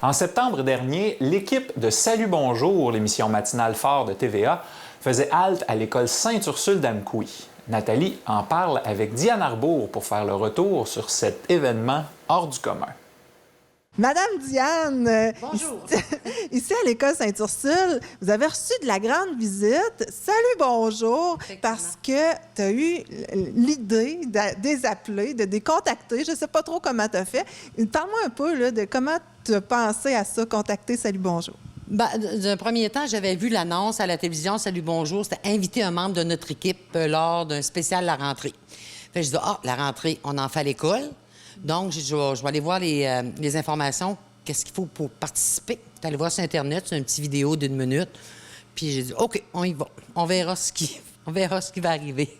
En septembre dernier, l'équipe de Salut Bonjour, l'émission matinale phare de TVA, faisait halte à l'école Sainte-Ursule d'Amkoui. Nathalie en parle avec Diane Arbour pour faire le retour sur cet événement hors du commun. Madame Diane, Bonjour. Ici à l'école Sainte-Ursule, vous avez reçu de la grande visite. Salut, bonjour, parce que tu as eu l'idée de les appeler, de les contacter. Je ne sais pas trop comment tu as fait. Parle-moi un peu là, de comment tu as pensé à ça, contacter Salut, bonjour. D'un premier temps, j'avais vu l'annonce à la télévision Salut Bonjour. C'était inviter un membre de notre équipe lors d'un spécial La Rentrée. Fait que je dis, la rentrée, on en fait à l'école. Donc, je vais aller voir les informations, qu'est-ce qu'il faut pour participer. Je suis allée voir sur Internet, c'est une petite vidéo d'1 minute. Puis j'ai dit, OK, on y va. On verra ce qui va arriver.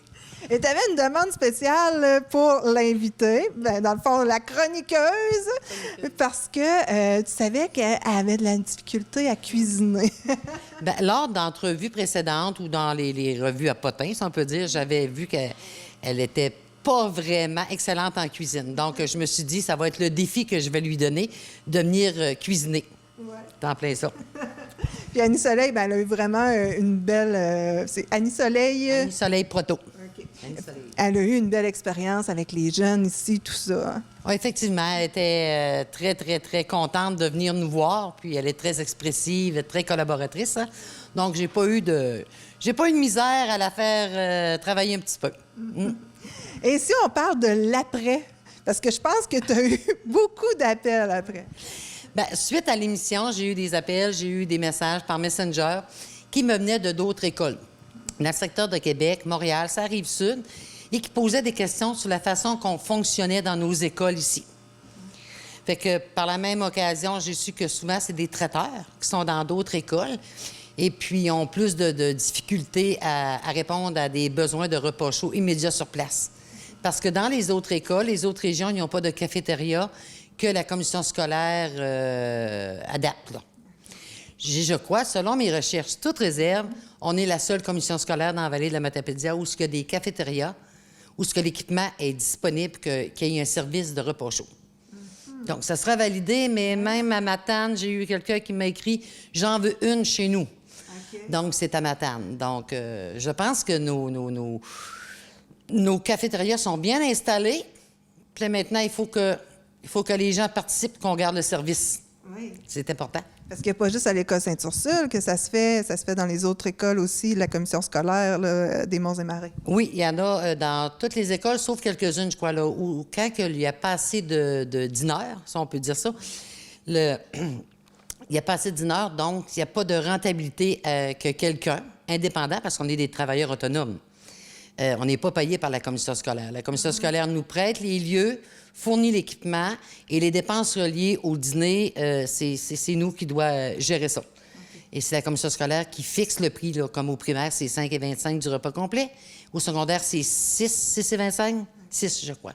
Et tu avais une demande spéciale pour l'inviter, dans le fond, la chroniqueuse, parce que tu savais qu'elle avait de la difficulté à cuisiner. Lors d'entrevues précédentes ou dans les revues à potins, si on peut dire, j'avais vu qu'elle était pas vraiment excellente en cuisine. Donc, je me suis dit, ça va être le défi que je vais lui donner de venir cuisiner. Ouais. T'en plein ça. Puis Annie Soleil, elle a eu vraiment une belle... c'est Annie Soleil... Annie Soleil Proto. Okay. Elle a eu une belle expérience avec les jeunes ici, tout ça. Oui, effectivement. Elle était très, très, très contente de venir nous voir. Puis elle est très expressive, très collaboratrice. Hein? Donc, j'ai pas eu de misère à la faire travailler un petit peu. Et si on parle de l'après, parce que je pense que tu as eu beaucoup d'appels après. Suite à l'émission, j'ai eu des appels, j'ai eu des messages par Messenger qui me venaient de d'autres écoles. Dans le secteur de Québec, Montréal, ça arrive sud, et qui posaient des questions sur la façon qu'on fonctionnait dans nos écoles ici. Fait que par la même occasion, j'ai su que souvent, c'est des traiteurs qui sont dans d'autres écoles et puis ont plus de difficultés à répondre à des besoins de repas chauds immédiats sur place. Parce que dans les autres écoles, les autres régions, ils n'ont pas de cafétéria que la commission scolaire adapte. Là. Je crois, selon mes recherches, toutes réserves, on est la seule commission scolaire dans la vallée de la Matapédia où il y a des cafétérias, où l'équipement est disponible, qu'il y ait un service de repas chaud. Donc, ça sera validé, mais même à Matane, j'ai eu quelqu'un qui m'a écrit « J'en veux une chez nous ». Okay. Donc, c'est à Matane. Donc, je pense que nos cafétérias sont bien installées. Puis là, maintenant, il faut que les gens participent, qu'on garde le service. Oui. C'est important. Parce qu'il n'y a pas juste à l'école Sainte-Ursule que ça se fait dans les autres écoles aussi, la commission scolaire là, des Monts et Marais. Oui, il y en a dans toutes les écoles, sauf quelques-unes, je crois, là, où quand il n'y a pas assez de dîneurs, si on peut dire ça, il n'y a pas assez de dîneurs, donc il n'y a pas de rentabilité que quelqu'un, indépendant, parce qu'on est des travailleurs autonomes. On n'est pas payé par la commission scolaire. La commission scolaire nous prête les lieux, fournit l'équipement et les dépenses reliées au dîner, c'est nous qui doit gérer ça. Okay. Et c'est la commission scolaire qui fixe le prix, là, comme au primaire, c'est 5,25 du repas complet. Au secondaire, c'est 6,25? 6, je crois.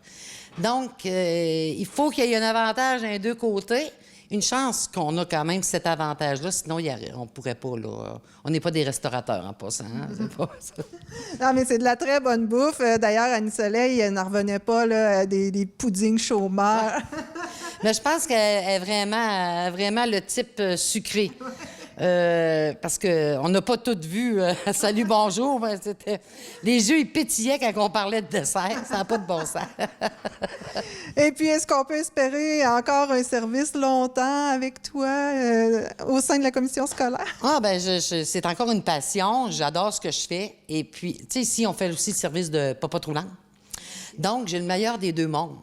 Donc, il faut qu'il y ait un avantage des deux côtés. Une chance qu'on a quand même cet avantage-là, sinon on ne pourrait pas, là. On n'est pas des restaurateurs en passant. Hein? C'est pas ça. Non, mais c'est de la très bonne bouffe. D'ailleurs, Annie Soleil, elle n'en revenait pas là, des puddings chômeurs. Mais je pense qu'elle est vraiment le type sucré. Parce qu'on n'a pas tout vu. Salut, bonjour. Les yeux, ils pétillaient quand on parlait de dessert. Ça n'a pas de bon sens. Et puis, est-ce qu'on peut espérer encore un service longtemps avec toi au sein de la commission scolaire? C'est encore une passion. J'adore ce que je fais. Et puis, tu sais, ici, on fait aussi le service de Papa Troulant. Donc, j'ai le meilleur des deux mondes.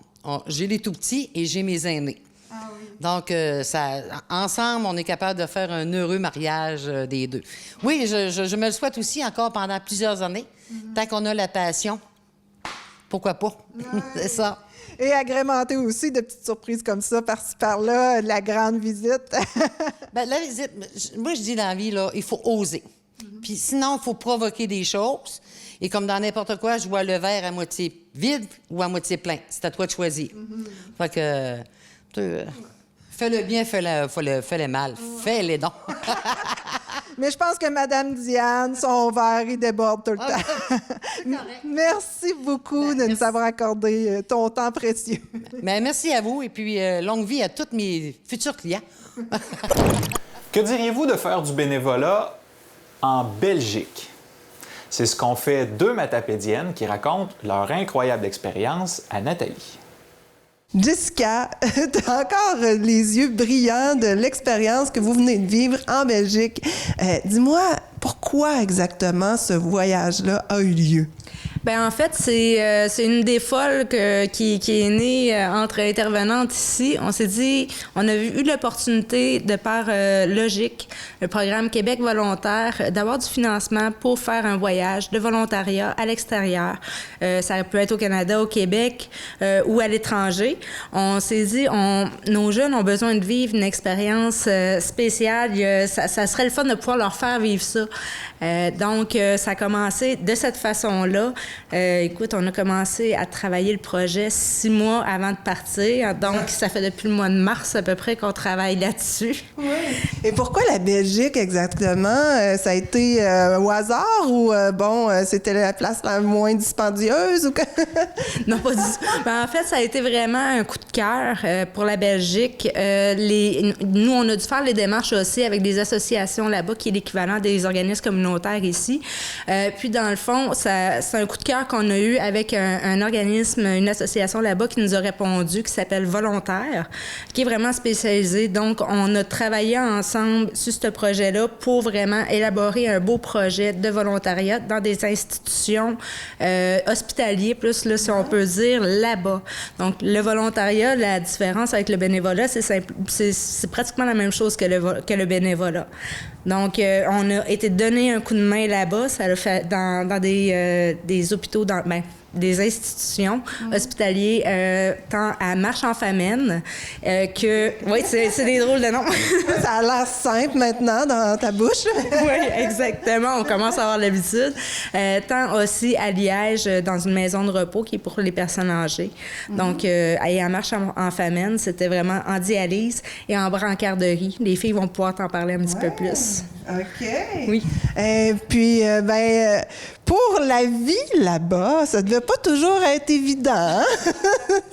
J'ai les tout-petits et j'ai mes aînés. Ah oui. Donc, ensemble, on est capable de faire un heureux mariage des deux. Oui, je me le souhaite aussi encore pendant plusieurs années, tant qu'on a la passion. Pourquoi pas? Oui. C'est ça. Et agrémenter aussi de petites surprises comme ça, par-ci, par-là, de la grande visite. La visite, moi, je dis dans la vie, là, il faut oser. Puis sinon, il faut provoquer des choses. Et comme dans n'importe quoi, je vois le verre à moitié vide ou à moitié plein. C'est à toi de choisir. Fait que... fais-le bien, fais-le mal. Fais-les donc. Mais je pense que Mme Diane, son verre, il déborde tout le temps. Merci beaucoup de nous avoir accordé ton temps précieux. Mais merci à vous et puis longue vie à tous mes futurs clients. Que diriez-vous de faire du bénévolat en Belgique? C'est ce qu'ont fait 2 matapédiennes qui racontent leur incroyable expérience à Nathalie. Jessica, tu as encore les yeux brillants de l'expérience que vous venez de vivre en Belgique. Dis-moi, pourquoi exactement ce voyage-là a eu lieu? Bien, en fait, c'est une des folles qui est née entre intervenantes ici. On s'est dit, on a eu l'opportunité, de par Logique, le programme Québec volontaire, d'avoir du financement pour faire un voyage de volontariat à l'extérieur. Ça peut être au Canada, au Québec ou à l'étranger. On s'est dit, nos jeunes ont besoin de vivre une expérience spéciale. Ça serait le fun de pouvoir leur faire vivre ça. Donc, ça a commencé de cette façon-là. Écoute, on a commencé à travailler le projet 6 mois avant de partir. Donc, ça fait depuis le mois de mars à peu près qu'on travaille là-dessus. Oui. Et pourquoi la Belgique exactement? Ça a été au hasard ou, c'était la place la moins dispendieuse? Ou que... Non, pas du tout. Ben, en fait, ça a été vraiment un coup de cœur pour la Belgique. Nous, on a dû faire les démarches aussi avec des associations là-bas, qui est l'équivalent des organismes communautaires ici. Puis, dans le fond, c'est un coup de cœur qu'on a eu avec un organisme, une association là-bas qui nous a répondu, qui s'appelle Volontaire, qui est vraiment spécialisé. Donc, on a travaillé ensemble sur ce projet-là pour vraiment élaborer un beau projet de volontariat dans des institutions hospitalières, plus, là, si on peut dire, là-bas. Donc, le volontariat, la différence avec le bénévolat, c'est pratiquement la même chose que le bénévolat. Donc, on a été donné un coup de main là-bas. Ça l'a fait dans des hôpitaux, des institutions hospitalières, tant à Marche-en-Famenne que... Oui, c'est des drôles de noms. Ça a l'air simple maintenant dans ta bouche. Oui, exactement. On commence à avoir l'habitude. Tant aussi à Liège, dans une maison de repos qui est pour les personnes âgées. Donc, et à Marche-en-Famenne, c'était vraiment en dialyse et en brancarderie. Les filles vont pouvoir t'en parler un petit peu plus. OK. Oui. Et puis, pour la vie là-bas, ça devait pas toujours être évident. Hein?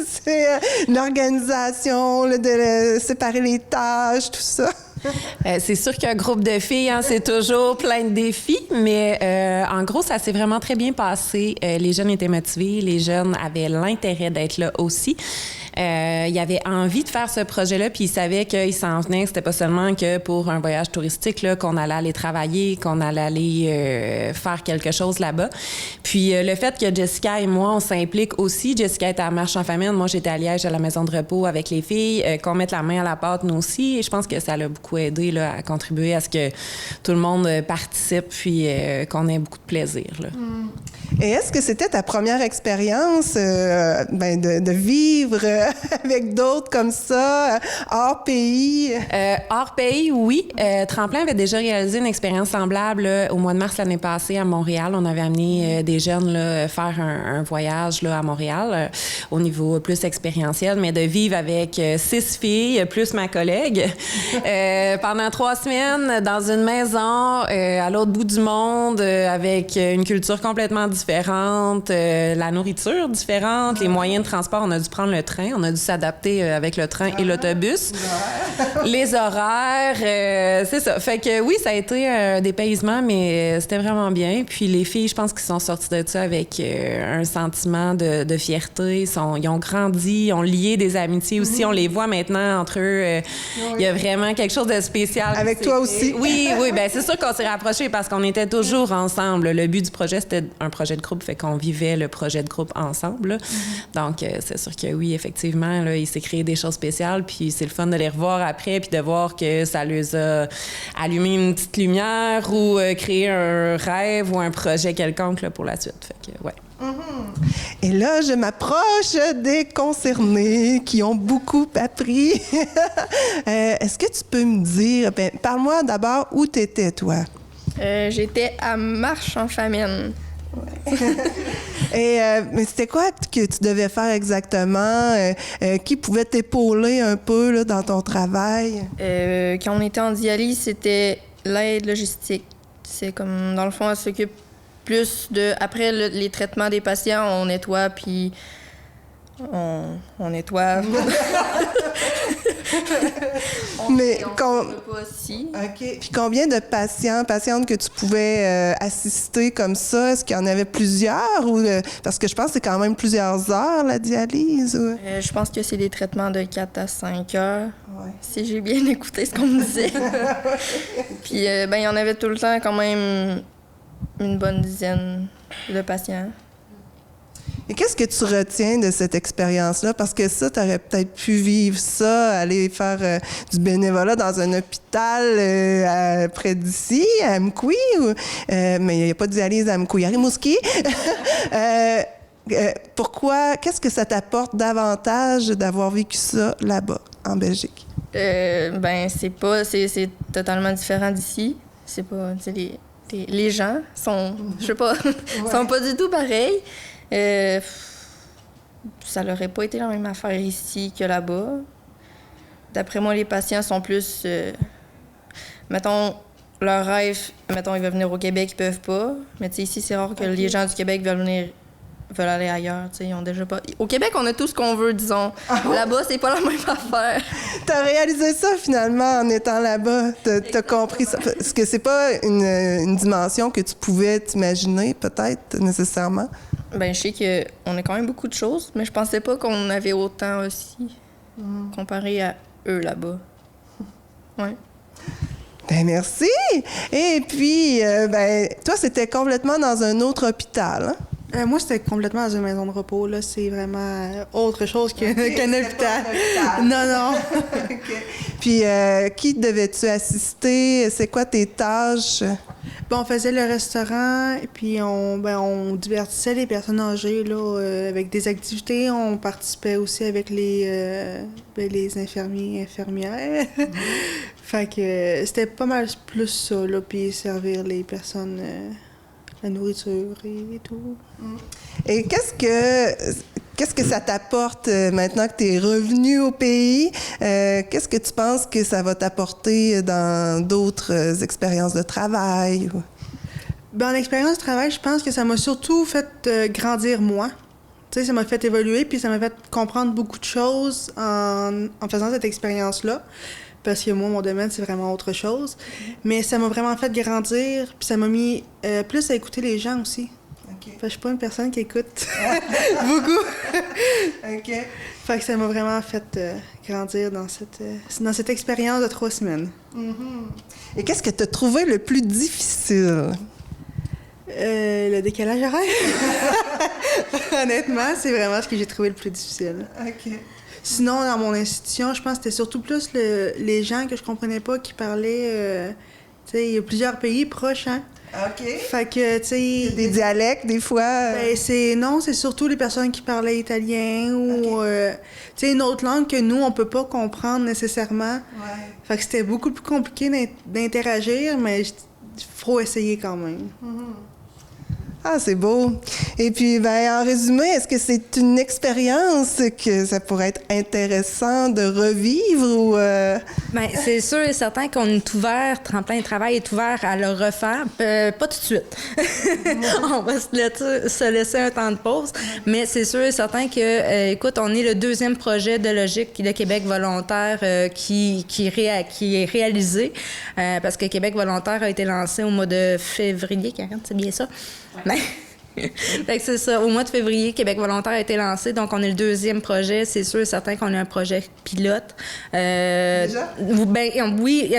C'est l'organisation, de séparer les tâches, tout ça. C'est sûr qu'un groupe de filles, c'est toujours plein de défis, mais en gros, ça s'est vraiment très bien passé. Les jeunes étaient motivés, les jeunes avaient l'intérêt d'être là aussi. Ils avaient envie de faire ce projet-là, puis ils savaient qu'ils s'en venaient, c'était pas seulement que pour un voyage touristique, là, qu'on allait aller travailler, qu'on allait aller faire quelque chose là-bas. Puis le fait que Jessica et moi, on s'implique aussi, Jessica était à Marche-en-Famenne, moi j'étais à Liège à la maison de repos avec les filles, qu'on mette la main à la pâte nous aussi, et je pense que ça l'a beaucoup aidé là, à contribuer à ce que tout le monde participe, puis qu'on ait beaucoup de plaisir. Là. Et est-ce que c'était ta première expérience de vivre avec d'autres comme ça, hors pays? Hors pays, oui. Tremplin avait déjà réalisé une expérience semblable là, au mois de mars l'année passée à Montréal. On avait amené des jeunes là, faire un voyage là, à Montréal au niveau plus expérientiel, mais de vivre avec 6 filles, plus ma collègue, pendant 3 semaines dans une maison à l'autre bout du monde avec une culture complètement différente, la nourriture différente, les moyens de transport. On a dû prendre le train, on a dû s'adapter avec le train et l'autobus. Les horaires, c'est ça. Fait que oui, ça a été un dépaysement, mais c'était vraiment bien. Puis les filles, je pense qu'ils sont sorties de ça avec un sentiment de fierté. Ils ont grandi, ils ont lié des amitiés aussi. On les voit maintenant entre eux. Il y a vraiment quelque chose de spécial. Avec toi aussi. Oui, ben c'est sûr qu'on s'est rapprochés parce qu'on était toujours ensemble. Le but du projet, c'était un projet de groupe, fait qu'on vivait le projet de groupe ensemble. Donc, c'est sûr que oui, effectivement, là, il s'est créé des choses spéciales, puis c'est le fun de les revoir après, puis de voir que ça les a allumé une petite lumière ou créé un rêve ou un projet quelconque là, pour la suite. Fait que, ouais. Et là, je m'approche des concernés qui ont beaucoup appris. Est-ce que tu peux me dire, parle-moi d'abord où tu étais, toi? J'étais à Marche en famine. Et mais c'était quoi que tu devais faire exactement? Qui pouvait t'épauler un peu là, dans ton travail? Quand on était en dialyse, c'était l'aide logistique. C'est comme, dans le fond, elle s'occupe plus de... Après les traitements des patients, on nettoie, puis on nettoie. Mais aussi. OK. Puis combien de patientes que tu pouvais assister comme ça? Est-ce qu'il y en avait plusieurs? Ou, parce que je pense que c'est quand même plusieurs heures, la dialyse. Ou... Je pense que c'est des traitements de 4 à 5 heures, si j'ai bien écouté ce qu'on me disait. Puis il y en avait tout le temps quand même une bonne dizaine de patients. Et qu'est-ce que tu retiens de cette expérience-là? Parce que ça, tu aurais peut-être pu vivre ça, aller faire du bénévolat dans un hôpital près d'ici, à Amkoui, mais il n'y a pas de dialyse à Amkoui, à Rimouski. Pourquoi? Qu'est-ce que ça t'apporte davantage d'avoir vécu ça là-bas, en Belgique? C'est totalement différent d'ici. C'est pas... Les gens sont... Je sais pas, sont pas du tout pareils. Ça n'aurait pas été la même affaire ici que là-bas. D'après moi, les patients sont plus... mettons, leur rêve, mettons, ils veulent venir au Québec, ils peuvent pas. Mais ici, c'est rare que les gens du Québec veulent aller ailleurs. Ils ont déjà pas... Au Québec, on a tout ce qu'on veut, disons. Là-bas, c'est pas la même affaire. T'as réalisé ça, finalement, en étant là-bas. T'as compris ça. Parce que c'est pas une dimension que tu pouvais t'imaginer, peut-être, nécessairement. Je sais qu'on a quand même beaucoup de choses, mais je pensais pas qu'on avait autant aussi, comparé à eux là-bas. Ouais. Ben merci! Et puis, toi, c'était complètement dans un autre hôpital, hein? Moi, c'était complètement dans une maison de repos. Là. C'est vraiment autre chose qu'un hôpital. Non. Okay. Puis, qui devais-tu assister? C'est quoi tes tâches? On faisait le restaurant, et puis on divertissait les personnes âgées là, avec des activités. On participait aussi avec les infirmiers et infirmières. Fait que c'était pas mal plus ça, là, puis servir les personnes la nourriture et tout. Et qu'est-ce que ça t'apporte maintenant que tu es revenu au pays? Qu'est-ce que tu penses que ça va t'apporter dans d'autres expériences de travail? En expérience de travail, je pense que ça m'a surtout fait grandir moi. Tu sais, ça m'a fait évoluer, puis ça m'a fait comprendre beaucoup de choses en faisant cette expérience-là. Parce que moi, mon domaine, c'est vraiment autre chose. Mais ça m'a vraiment fait grandir, puis ça m'a mis plus à écouter les gens aussi. Fait que je suis pas une personne qui écoute beaucoup. Fait que ça m'a vraiment fait grandir dans cette expérience de 3 semaines. Et qu'est-ce que tu as trouvé le plus difficile? Le décalage horaire. Honnêtement, c'est vraiment ce que j'ai trouvé le plus difficile. Sinon, dans mon institution, je pense que c'était surtout plus les gens que je comprenais pas qui parlaient... tu sais, il y a plusieurs pays proches, hein? Fait que, tu sais... Des dialectes, des fois? C'est surtout les personnes qui parlaient italien ou, tu sais, une autre langue que nous, on peut pas comprendre nécessairement. Fait que c'était beaucoup plus compliqué d'interagir, mais il faut essayer quand même. Ah, c'est beau. Et puis, en résumé, est-ce que c'est une expérience que ça pourrait être intéressant de revivre ou... C'est sûr et certain qu'on est ouvert, Tremplin de travail est ouvert à le refaire. Pas tout de suite. On va se laisser un temps de pause. Mais c'est sûr et certain que, écoute, on est le 2e projet de logique de Québec volontaire qui est réalisé. Parce que Québec volontaire a été lancé au mois de février, Karen, c'est bien ça? Fait que c'est ça. Au mois de février, Québec volontaire a été lancé, donc on est le 2e projet. C'est sûr et certain qu'on a un projet pilote. Déjà? Oui,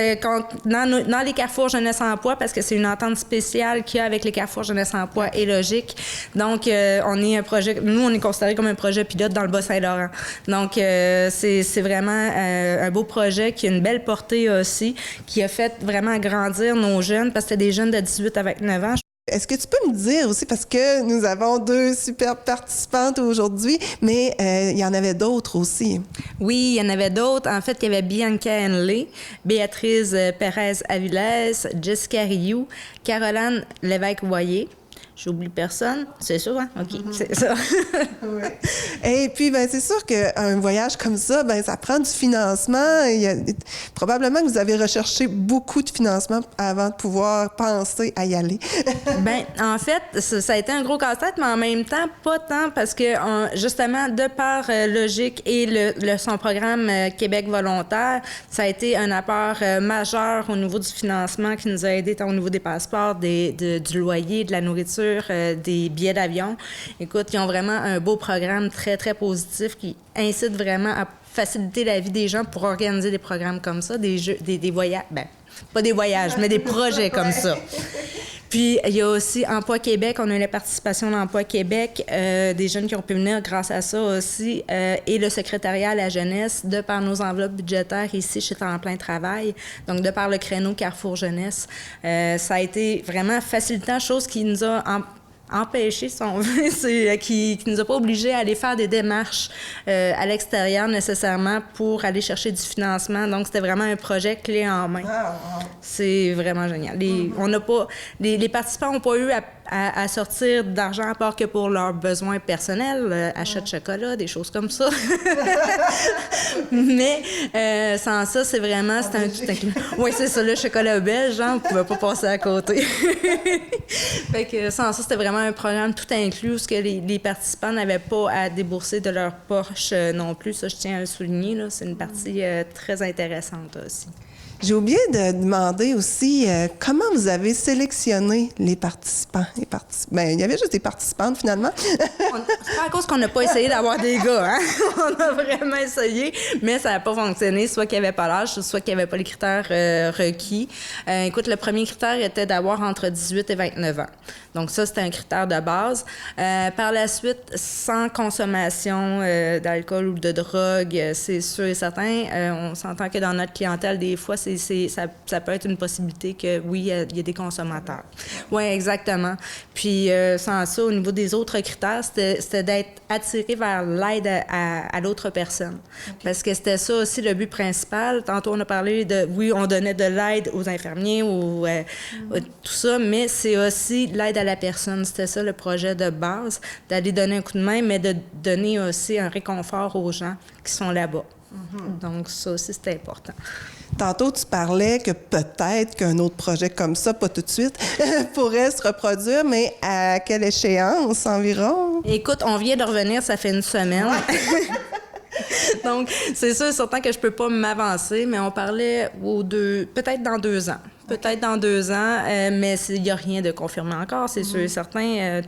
dans les Carrefours Jeunesse Emploi, parce que c'est une entente spéciale qu'il y a avec les Carrefours Jeunesse Emploi et Logique. Donc, on est un projet... Nous, on est considéré comme un projet pilote dans le Bas-Saint-Laurent. Donc, c'est vraiment un beau projet qui a une belle portée aussi, qui a fait vraiment grandir nos jeunes, parce que c'était des jeunes de 18 à 29 ans. est-ce que tu peux me dire aussi, parce que nous avons 2 superbes participantes aujourd'hui, mais il y en avait d'autres aussi. Oui, il y en avait d'autres. En fait, il y avait Bianca Henley, Béatrice Pérez-Avilés, Jessica Rioux, Caroline Lévesque-Voyer. J'oublie personne, c'est ça, hein? OK, c'est ça. Ouais. Et puis, ben c'est sûr qu'un voyage comme ça, ben ça prend du financement. Probablement que vous avez recherché beaucoup de financement avant de pouvoir penser à y aller. Bien, en fait, ça a été un gros casse-tête, mais en même temps, pas tant, parce que, justement, de par Logique et son programme Québec volontaire, ça a été un apport majeur au niveau du financement qui nous a aidés tant au niveau des passeports, du loyer, de la nourriture, des billets d'avion. Écoute, ils ont vraiment un beau programme très, très positif qui incite vraiment à faciliter la vie des gens pour organiser des programmes comme ça, des voyages, ben, pas des voyages, mais des projets comme ça. Puis, il y a aussi Emploi Québec. On a eu la participation d'Emploi Québec, des jeunes qui ont pu venir grâce à ça aussi, et le secrétariat à la jeunesse, de par nos enveloppes budgétaires ici chez Temps plein travail, donc de par le créneau Carrefour Jeunesse. Ça a été vraiment facilitant, chose qui nous a empêché, si on veut, qui nous a pas obligés à aller faire des démarches à l'extérieur nécessairement pour aller chercher du financement. Donc, c'était vraiment un projet clé en main. C'est vraiment génial. Les participants n'ont pas eu à sortir d'argent à part que pour leurs besoins personnels, achat de chocolat, des choses comme ça. Mais sans ça, c'est vraiment... Oui, c'est ça, le chocolat belge, hein, on ne pouvait pas passer à côté. Fait que sans ça, c'était vraiment un programme tout inclus où les participants n'avaient pas à débourser de leur poche non plus. Ça, je tiens à le souligner, là. C'est une partie très intéressante aussi. J'ai oublié de demander aussi comment vous avez sélectionné les participants. Ben, il y avait juste des participantes, finalement. C'est pas à cause qu'on n'a pas essayé d'avoir des gars, hein? On a vraiment essayé, mais ça n'a pas fonctionné. Soit qu'il n'y avait pas l'âge, soit qu'il n'y avait pas les critères requis. Écoute, le premier critère était d'avoir entre 18 et 29 ans. Donc ça, c'était un critère de base. Par la suite, sans consommation d'alcool ou de drogue, c'est sûr et certain. On s'entend que dans notre clientèle, des fois, ça peut être une possibilité que, oui, il y a des consommateurs. Oui, exactement. Puis, sans ça, au niveau des autres critères, c'était d'être attiré vers l'aide à l'autre personne. Okay. Parce que c'était ça aussi le but principal. Tantôt, on a parlé de, oui, on donnait de l'aide aux infirmiers ou tout ça, mais c'est aussi l'aide à la personne. C'était ça le projet de base, d'aller donner un coup de main, mais de donner aussi un réconfort aux gens qui sont là-bas. Mm-hmm. Donc, ça aussi, c'était important. Tantôt, tu parlais que peut-être qu'un autre projet comme ça, pas tout de suite, pourrait se reproduire, mais à quelle échéance environ? Écoute, on vient de revenir, ça fait une semaine. Donc, c'est sûr, certain que je peux pas m'avancer, mais on parlait peut-être dans 2 ans. Peut-être dans 2 ans, mais il n'y a rien de confirmé encore, c'est sûr et certain.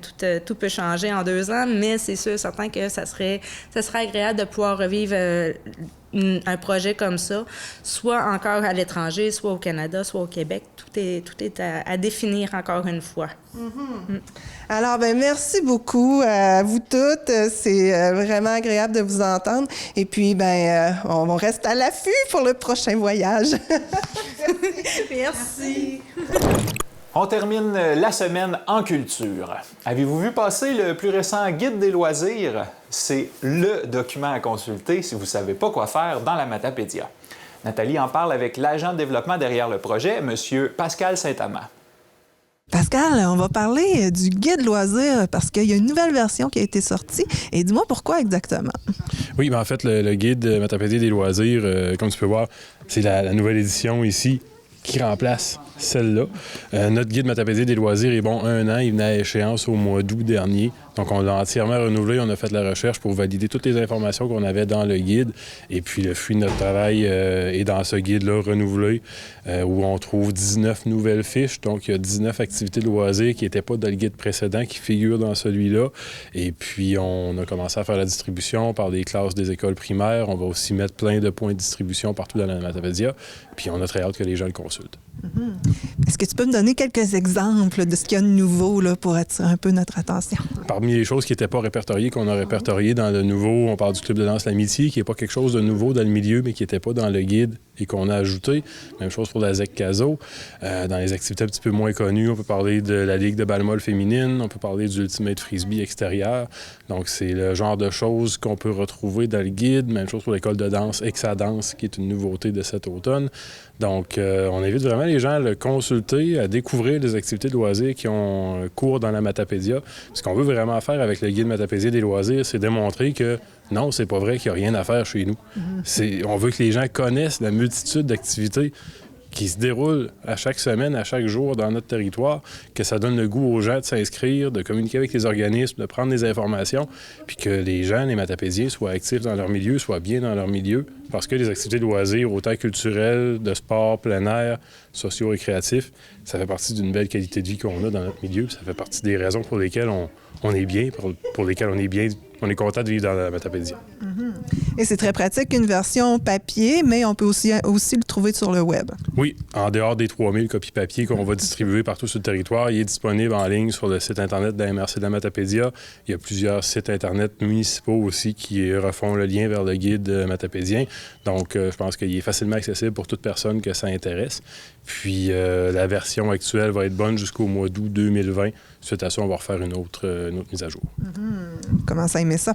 Tout peut changer en 2 ans, mais c'est sûr et certain que ça serait agréable de pouvoir revivre un projet comme ça, soit encore à l'étranger, soit au Canada, soit au Québec. Tout est à définir encore une fois. Mm-hmm. Alors, ben merci beaucoup à vous toutes. C'est vraiment agréable de vous entendre. Et puis, ben, on reste à l'affût pour le prochain voyage. Merci. On termine la semaine en culture. Avez-vous vu passer le plus récent guide des loisirs? C'est le document à consulter si vous ne savez pas quoi faire dans la Matapédia. Nathalie en parle avec l'agent de développement derrière le projet, M. Pascal Saint-Amand. Pascal, on va parler du guide loisirs parce qu'il y a une nouvelle version qui a été sortie. Et dis-moi pourquoi exactement. Oui, bien en fait, le guide Matapédia des loisirs, comme tu peux voir, c'est la nouvelle édition ici qui remplace celle-là. Notre guide Matapédia des loisirs est bon 1 an. Il venait à échéance au mois d'août dernier. Donc, on l'a entièrement renouvelé. On a fait la recherche pour valider toutes les informations qu'on avait dans le guide. Et puis, le fruit de notre travail est dans ce guide-là renouvelé, où on trouve 19 nouvelles fiches. Donc, il y a 19 activités de loisirs qui n'étaient pas dans le guide précédent, qui figurent dans celui-là. Et puis, on a commencé à faire la distribution par des classes des écoles primaires. On va aussi mettre plein de points de distribution partout dans la Matapédia. Puis, on a très hâte que les gens le consultent. Est-ce que tu peux me donner quelques exemples de ce qu'il y a de nouveau là, pour attirer un peu notre attention? Parmi les choses qui n'étaient pas répertoriées, qu'on a répertoriées dans le nouveau, on parle du Club de danse L'Amitié, qui n'est pas quelque chose de nouveau dans le milieu, mais qui n'était pas dans le guide et qu'on a ajouté. Même chose pour la ZEC Caso. Dans les activités un petit peu moins connues, on peut parler de la Ligue de balle-molle féminine, on peut parler du Ultimate Frisbee extérieur. Donc, c'est le genre de choses qu'on peut retrouver dans le guide. Même chose pour l'école de danse Exadance, qui est une nouveauté de cet automne. Donc, on invite vraiment les gens à le consulter, à découvrir les activités de loisirs qui ont cours dans la Matapédia. Ce qu'on veut vraiment faire avec le guide Matapédia des loisirs, c'est démontrer que non, c'est pas vrai qu'il n'y a rien à faire chez nous. On veut que les gens connaissent la multitude d'activités qui se déroulent à chaque semaine, à chaque jour dans notre territoire, que ça donne le goût aux gens de s'inscrire, de communiquer avec les organismes, de prendre des informations, puis que les gens, les Matapédiens, soient actifs dans leur milieu, soient bien dans leur milieu, parce que les activités de loisirs, autant culturelles, de sport, plein air, socio-récréatifs, ça fait partie d'une belle qualité de vie qu'on a dans notre milieu, ça fait partie des raisons pour lesquelles on est bien, pour lesquelles on est content de vivre dans la Matapédia. Et c'est très pratique, une version papier, mais on peut aussi le trouver sur le web. Oui, en dehors des 3000 copies papier qu'on va distribuer partout sur le territoire, il est disponible en ligne sur le site Internet de la MRC de la Matapédia. Il y a plusieurs sites Internet municipaux aussi qui refont le lien vers le guide matapédien. Donc, je pense qu'il est facilement accessible pour toute personne que ça intéresse. Puis, la version actuelle va être bonne jusqu'au mois d'août 2020. Suite à ça, on va refaire une autre mise à jour. Comment ça aimer ça?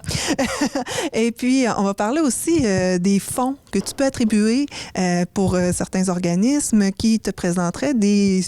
Et puis, on va parler aussi des fonds que tu peux attribuer pour certains organismes qui te présenteraient des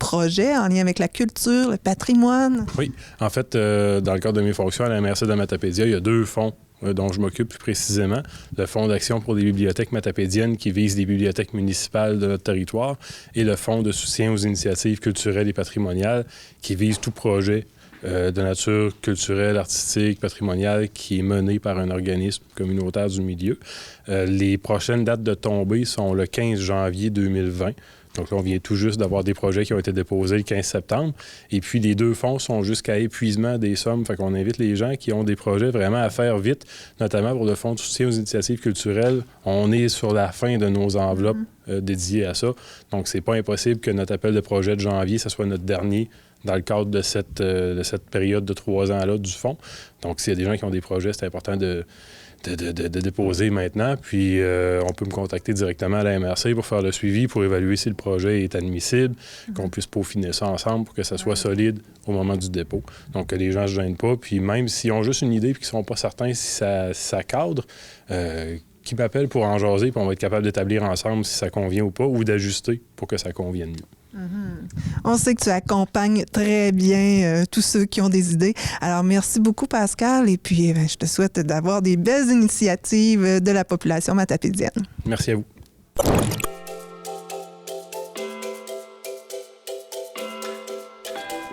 projets en lien avec la culture, le patrimoine. Oui. En fait, dans le cadre de mes fonctions à la MRC de la Matapédia, il y a 2 fonds dont je m'occupe plus précisément. Le Fonds d'action pour les bibliothèques matapédiennes qui vise les bibliothèques municipales de notre territoire et le Fonds de soutien aux initiatives culturelles et patrimoniales qui vise tout projet de nature culturelle, artistique, patrimoniale qui est mené par un organisme communautaire du milieu. Les prochaines dates de tombée sont le 15 janvier 2020. Donc là, on vient tout juste d'avoir des projets qui ont été déposés le 15 septembre. Et puis, les 2 fonds sont jusqu'à épuisement des sommes. Fait qu'on invite les gens qui ont des projets vraiment à faire vite, notamment pour le Fonds de soutien aux initiatives culturelles. On est sur la fin de nos enveloppes dédiées à ça. Donc, c'est pas impossible que notre appel de projet de janvier, ce soit notre dernier dans le cadre de cette période de 3 ans-là du fonds. Donc, s'il y a des gens qui ont des projets, c'est important de déposer maintenant. Puis, on peut me contacter directement à la MRC pour faire le suivi, pour évaluer si le projet est admissible, qu'on puisse peaufiner ça ensemble pour que ça soit solide au moment du dépôt. Donc, que les gens ne se gênent pas. Puis, même s'ils ont juste une idée et qu'ils ne sont pas certains si ça cadre, qu'ils m'appellent pour en jaser, puis on va être capable d'établir ensemble si ça convient ou pas, ou d'ajuster pour que ça convienne mieux. On sait que tu accompagnes très bien tous ceux qui ont des idées. Alors, merci beaucoup, Pascal. Et puis, je te souhaite d'avoir des belles initiatives de la population matapédienne. Merci à vous.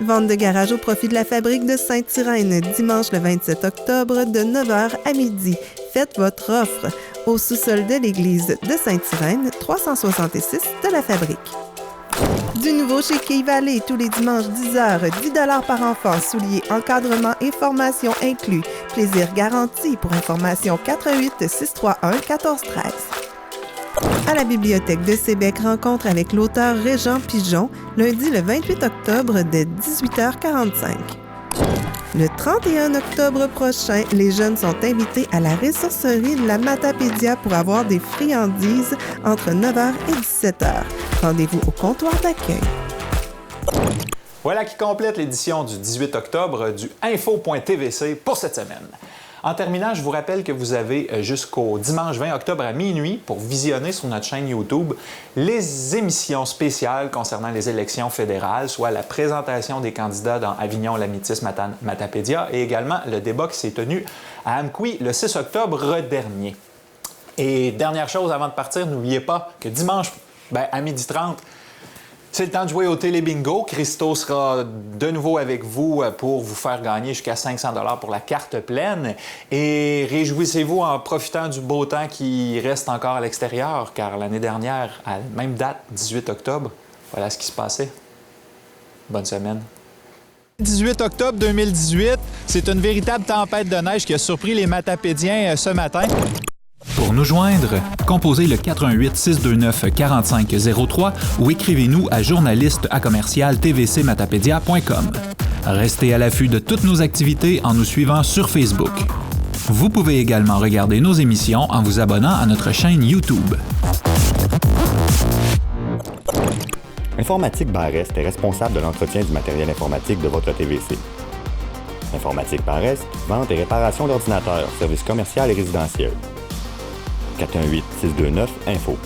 Vente de garage au profit de la fabrique de Sainte-Irène, dimanche le 27 octobre de 9h à midi. Faites votre offre au sous-sol de l'église de Sainte-Irène, 366 de la fabrique. Du nouveau chez Key Valley, tous les dimanches 10h, 10 $ par enfant, souliers, encadrement et formation inclus. Plaisir garanti. Pour information, 88 631 1413. À la Bibliothèque de Sébec, rencontre avec l'auteur Régent Pigeon, lundi le 28 octobre dès 18h45. Le 31 octobre prochain, les jeunes sont invités à la ressourcerie de la Matapédia pour avoir des friandises entre 9h et 17h. Rendez-vous au comptoir d'accueil. Voilà qui complète l'édition du 18 octobre du Info.tvc pour cette semaine. En terminant, je vous rappelle que vous avez jusqu'au dimanche 20 octobre à minuit pour visionner sur notre chaîne YouTube les émissions spéciales concernant les élections fédérales, soit la présentation des candidats dans Avignon, Lamitis, Matapédia et également le débat qui s'est tenu à Amqui le 6 octobre dernier. Et dernière chose avant de partir, n'oubliez pas que dimanche à 12h30, c'est le temps de jouer au Télé-Bingo. Christo sera de nouveau avec vous pour vous faire gagner jusqu'à 500 $ pour la carte pleine. Et réjouissez-vous en profitant du beau temps qui reste encore à l'extérieur, car l'année dernière, à la même date, 18 octobre, voilà ce qui se passait. Bonne semaine. 18 octobre 2018, c'est une véritable tempête de neige qui a surpris les Matapédiens ce matin. Pour nous joindre, composez le 418-629-4503 ou écrivez-nous à journaliste@tvcmatapedia.com. Restez à l'affût de toutes nos activités en nous suivant sur Facebook. Vous pouvez également regarder nos émissions en vous abonnant à notre chaîne YouTube. Informatique Barest est responsable de l'entretien du matériel informatique de votre TVC. Informatique Barest, vente et réparation d'ordinateurs, services commerciaux et résidentiels. 418-629-INFO.